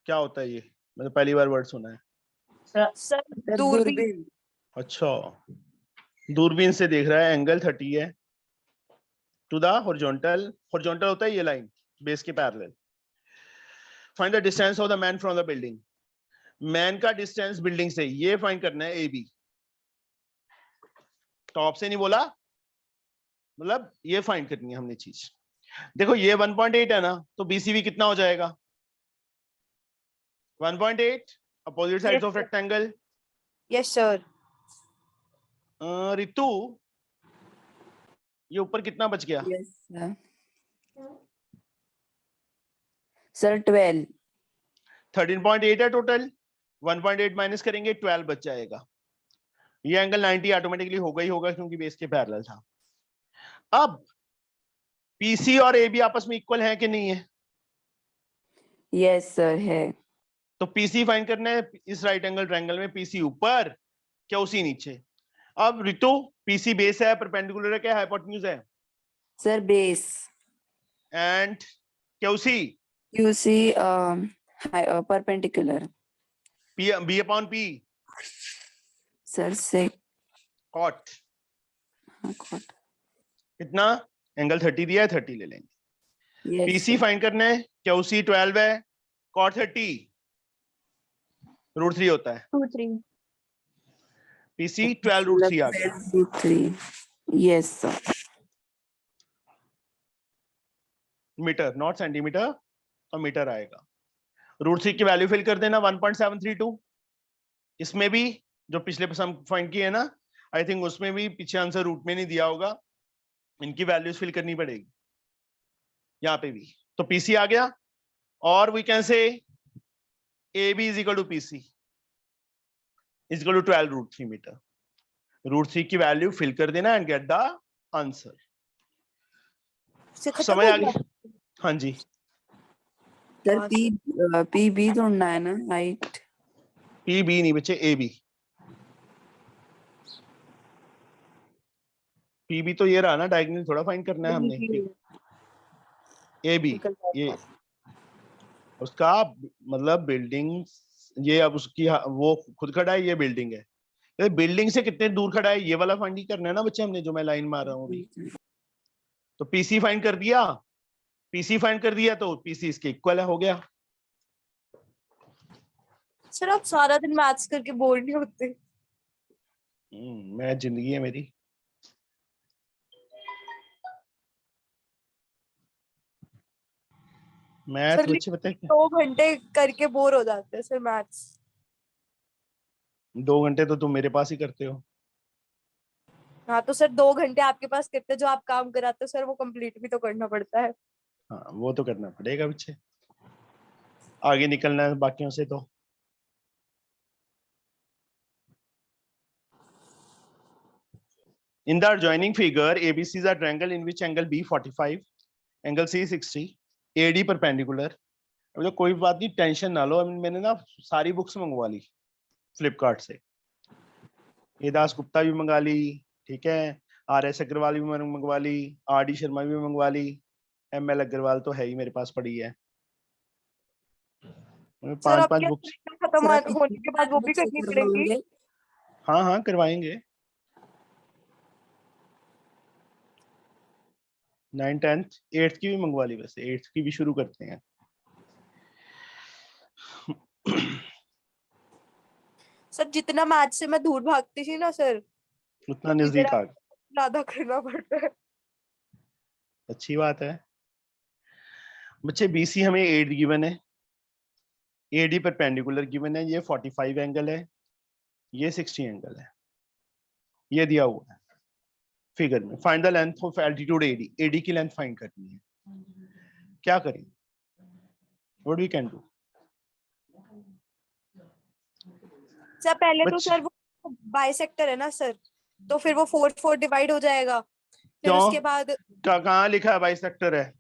क्या होता है ये? मैंने पहली बार वर्ड सुना है। सर दूरबीन। अच्छा, दूरबीन से देख रहा है, एंगल 30 है टू द हॉरिजॉन्टल, हॉरिजॉन्टल होता है ये लाइन बेस के parallel. Find the distance of the man from the building, man का डिस्टेंस बिल्डिंग से ये फाइंड करना है। AB टॉप से नहीं बोला, मतलब ये फाइंड करनी है हमने चीज। देखो ये 1.8 है ना, तो BCV कितना हो जाएगा? 1.8 opposite sides of rectangle. Yes sir. Ritu, ये ऊपर कितना बच गया? Yes sir. सर 12। 13.8 है टोटल, 1.8 माइनस करेंगे 12 बच जाएगा। ये एंगल 90 ऑटोमेटिकली होगा ही होगा, क्योंकि बेस के पैरेलल था। अब पीसी और ए बी आपस में इक्वल है कि नहीं है? यस सर है। तो पीसी फाइंड करना है इस राइट एंगल ट्रायंगल में, पीसी ऊपर क्या उसी नीचे। अब रितु, पीसी बेस है, परपेंडिकुलर है, क्या हाइपोटेन्यूज है? Sir base. एंड क्या उसी QC perpendicular. P B upon P sir से कॉट कॉट। कितना? एंगल 30 दिया है, 30 ले लेंगे। यस पीसी फाइंड करना है, क्या उसी 12 है, कॉट 30 √3 होता है। 2 3 पीसी 12 √3 आ गया। 12 yes sir. Metre not centimetre, तो मीटर आएगा। √3 की वैल्यू फिल कर देना 1.732। इसमें भी जो पिछले सम फाइंड किए है ना, आई थिंक उसमें भी पीछे आंसर रूट में नहीं दिया होगा, इनकी वैल्यूज फिल करनी पड़ेगी यहाँ पे भी। तो पीसी आ गया, और we can say A B is equal to PC is equal to 12 √3 metre. √3 की वैल्यू फिल कर देना एंड गेट द आंसर। से खत्म समझ हो आ गया? गई? हाँ जी। सर हाँ, पी बी ढूंढना है ना, हाइट। पी बी नहीं बच्चे, ए बी। पी बी तो ये रहा ना, डायगोनल थोड़ा फाइंड करना है हमने। ए बी निकल जाएगा। ये उसका मतलब बिल्डिंग, ये अब उसकी वो खुद खड़ा है, ये बिल्डिंग है। ये बिल्डिंग से कितने दूर खड़ा है, ये वाला फाइंड ही करना है ना बच्चे हमने, जो मैं लाइन मार रहा हूँ अभी। तो पीसी फाइंड कर दिया, पीसी फाइंड कर दिया तो पीसी इसके इक्वल है, हो गया। सर आप सारा दिन मैथ्स करके बोर नहीं होते? मैं जिंदगी है मेरी। मैथ सर बच्चे पता है क्या, 2 घंटे करके बोर हो जाते हैं सर मैथ्स। 2 घंटे तो तुम मेरे पास ही करते हो। हाँ तो सर 2 घंटे आपके पास करते जो आप काम कराते हो सर, वो कंप्लीट भी तो करना पड़ता है। हाँ वो तो करना पड़ेगा बच्चे, आगे निकलना है बाकियों से। तो in the adjoining figure ABC is a triangle in which angle B 45, angle C 60, AD perpendicular। अब तो कोई बात नहीं, टेंशन ना लो, मैंने ना सारी बुक्स मंगवा ली फ्लिपकार्ट से। ये दास गुप्ता भी मंगा ली, ठीक है, RS अग्रवाल भी मंगवा ली, RD शर्मा भी मंगवा ली, ML अग्रवाल तो है ही मेरे पास पड़ी है। सर 5 अब क्या बुक्स। खत्म होने के बाद वो भी करनी पड़ेगी? हाँ हाँ करवाएंगे। 9th 10th 8th की भी मंगवा ली, वैसे 8th की भी शुरू करते हैं। सर जितना मैथ्स से मैं दूर भागती थी ना सर, उतना नजदीक आ गया, ज्यादा करना पड़ता है। अच्छी बात है बच्चे। BC हमें 8 गिवन है, AD परपेंडिकुलर गिवन है, ये 45 एंगल है, ये 60 एंगल है, ये दिया हुआ है फिगर में। Find the length of altitude AD, AD की लेंथ फाइंड करनी है। क्या करें, what we can do? Sir पहले तो सर वो बाइसेक्टर है ना सर, तो फिर वो 4 डिवाइड हो जाएगा। फिर क्यों? उसके बाद कहाँ लिखा है बाइसेक्टर है?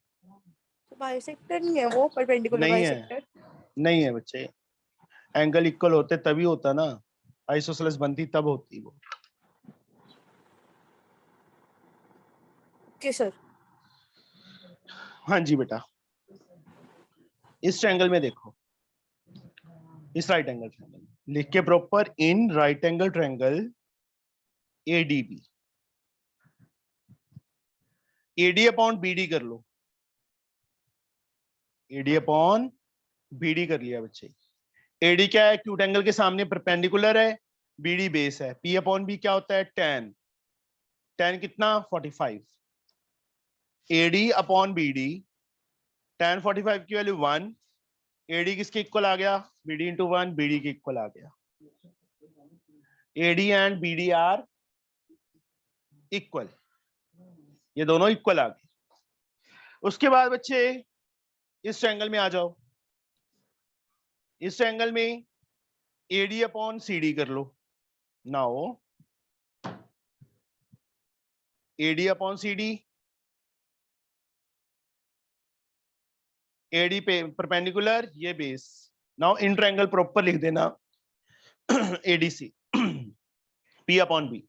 बाइसेक्टर नहीं है वो, परपेंडिकुलर नहीं है, बाइसेक्टर। नहीं है बच्चे, एंगल इक्वल होते तभी होता ना, आइसोसेलेस बनती तब होती वो। Okay sir. हाँ जी बेटा, इस ट्रायंगल में देखो, इस राइट एंगल ट्रायंगल लिख के proper, in right angle triangle ADB, AD upon BD कर लो, AD अपॉन BD कर लिया बच्चे। AD क्या है? एक्यूट एंगल के सामने परपेंडिकुलर है, BD बेस है। P अपॉन B क्या होता है? tan। tan कितना? 45। AD अपॉन BD, tan 45 की वैल्यू 1, AD किसके इक्वल आ गया? BD इंटू 1, BD के इक्वल आ गया। AD and BD are equal, ये दोनों इक्वल आ गए। उसके बाद बच्चे इस ट्रायंगल में आ जाओ, इस ट्रायंगल में AD अपॉन CD कर लो। Now AD upon CD AD पे परपेंडिकुलर, ये base. Now in triangle proper लिख देना ADC P upon B।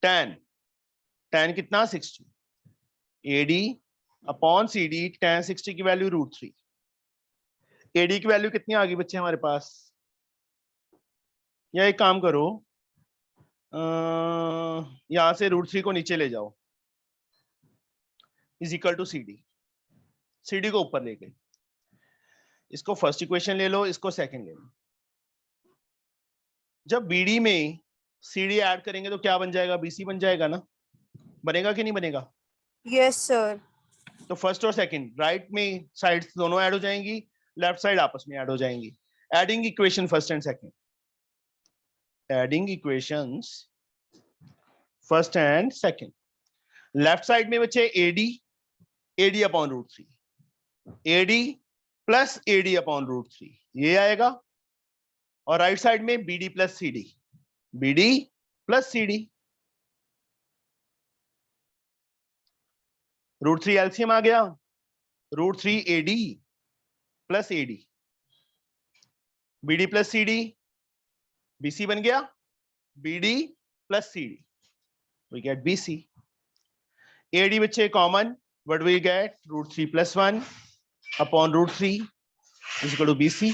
tan कितना 60, AD अपॉन CD tan 60 की वैल्यू √3। AD की वैल्यू कितनी आ गई बच्चे हमारे पास? या एक काम करो, यहां से √3 को नीचे ले जाओ, इज इक्वल टू CD को ऊपर ले गए। इसको फर्स्ट इक्वेशन ले लो, इसको सेकंड ले लो। जब BD में CD ऐड करेंगे तो क्या बन जाएगा? BC बन जाएगा ना? बनेगा कि नहीं बनेगा? Yes sir. तो फर्स्ट और सेकंड राइट में साइड्स दोनों ऐड हो जाएंगी, लेफ्ट साइड आपस में ऐड हो जाएंगी। Adding equation first and second, adding equations first and second. Left side में बच्चे AD अपॉन √3, AD प्लस AD अपॉन √3 ये आएगा, और राइट साइड में BD plus CD, BD plus CD। √3 LCM आ गया, √3 AD plus AD, BD plus CD, BC बन गया, BD plus CD, we get BC। AD बच्चे common, what we get? √3 plus 1 upon √3 is equal to BC।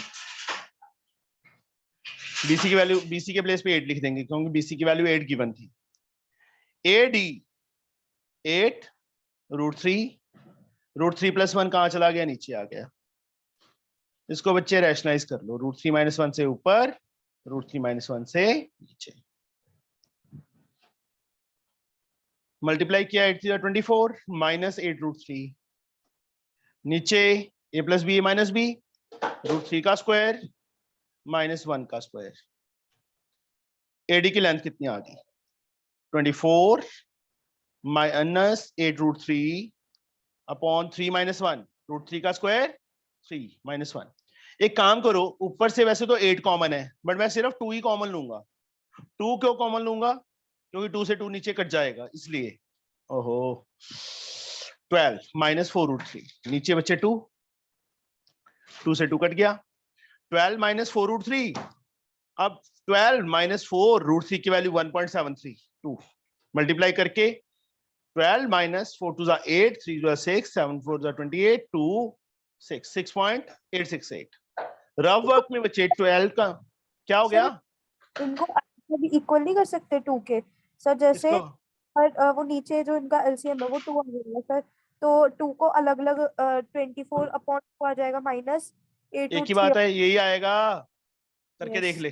BC की value, BC के place पे 8 लिख देंगे क्योंकि BC की वैल्यू 8 गिवन थी। AD 8 √3 प्लस 1 कहां चला गया? नीचे आ गया। इसको बच्चे रैशनलाइज कर लो, √3 - 1 से ऊपर, √3 - 1 से नीचे। मल्टीप्लाई किया 8 3 24 माइनस 8 √3, नीचे a plus B minus B, √3 का स्क्वायर माइनस 1 का स्क्वायर। AD की लेंथ कितनी आ गई? 24 माइनस 8 √3 अपॉन 3 - 1, √3 का स्क्वायर 3 - 1। एक काम करो, ऊपर से वैसे तो 8 कॉमन है, बट मैं सिर्फ 2 ही कॉमन लूंगा। 2 क्यों कॉमन लूंगा? क्योंकि 2 से 2 नीचे कट जाएगा इसलिए। ओहो, 12 - 4 √3, नीचे बच्चे 2 से 2 कट गया। 12 - 4 √3, अब 12 - 4 √3 की वैल्यू 1.732, मल्टीप्लाई करके 12 - 4 2 8 3 6 7 4 28 2 6 6.868। रफ वर्क में बच्चे 12 का क्या हो गया? इनको भी इक्वल नहीं कर सकते 2 के सर? जैसे इसको और वो नीचे जो इनका एलसीएम है वो 2 आ जाएगा सर, तो 2 को अलग अलग 24 अपॉन 2 आ जाएगा माइनस 8 एक ही √3। बात है, यही आएगा, करके देख ले।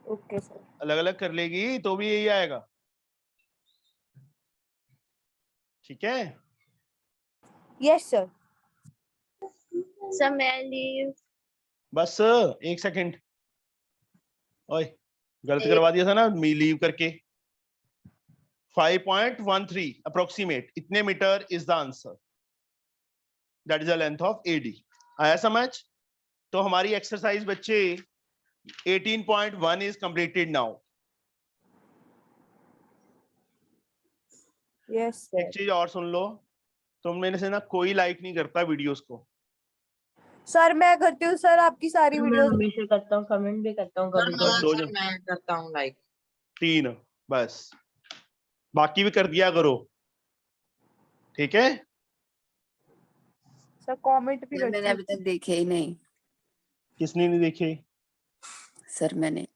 Okay sir. अलग अलग कर लेगी तो भी यही आएगा, ठीक है? Yes sir. सर मैं लीव। बस एक सेकंड, ओए गलत करवा दिया था ना लीव करके। 5.13 अप्रोक्सीमेट, इतने metre is the answer, that is the length of AD। आया समझ? तो हमारी एक्सरसाइज बच्चे 18.1 इज कंप्लीटेड नाउ। यस एक सर। चीज और सुन लो, तुम में से ना कोई लाइक नहीं करता वीडियोस को। सर मैं करती हूँ सर आपकी सारी मैं वीडियोस। हमेशा करता हूँ, कमेंट भी करता हूँ कभी बस कभी। 2 जन, मैं करता हूँ लाइक। 3 बस, बाकी भी कर दिया करो, ठीक है? सर कमेंट भी सर मैंने करती अभी हूँ। तक देखे ही नहीं किसने नहीं देखे? सर। मैंने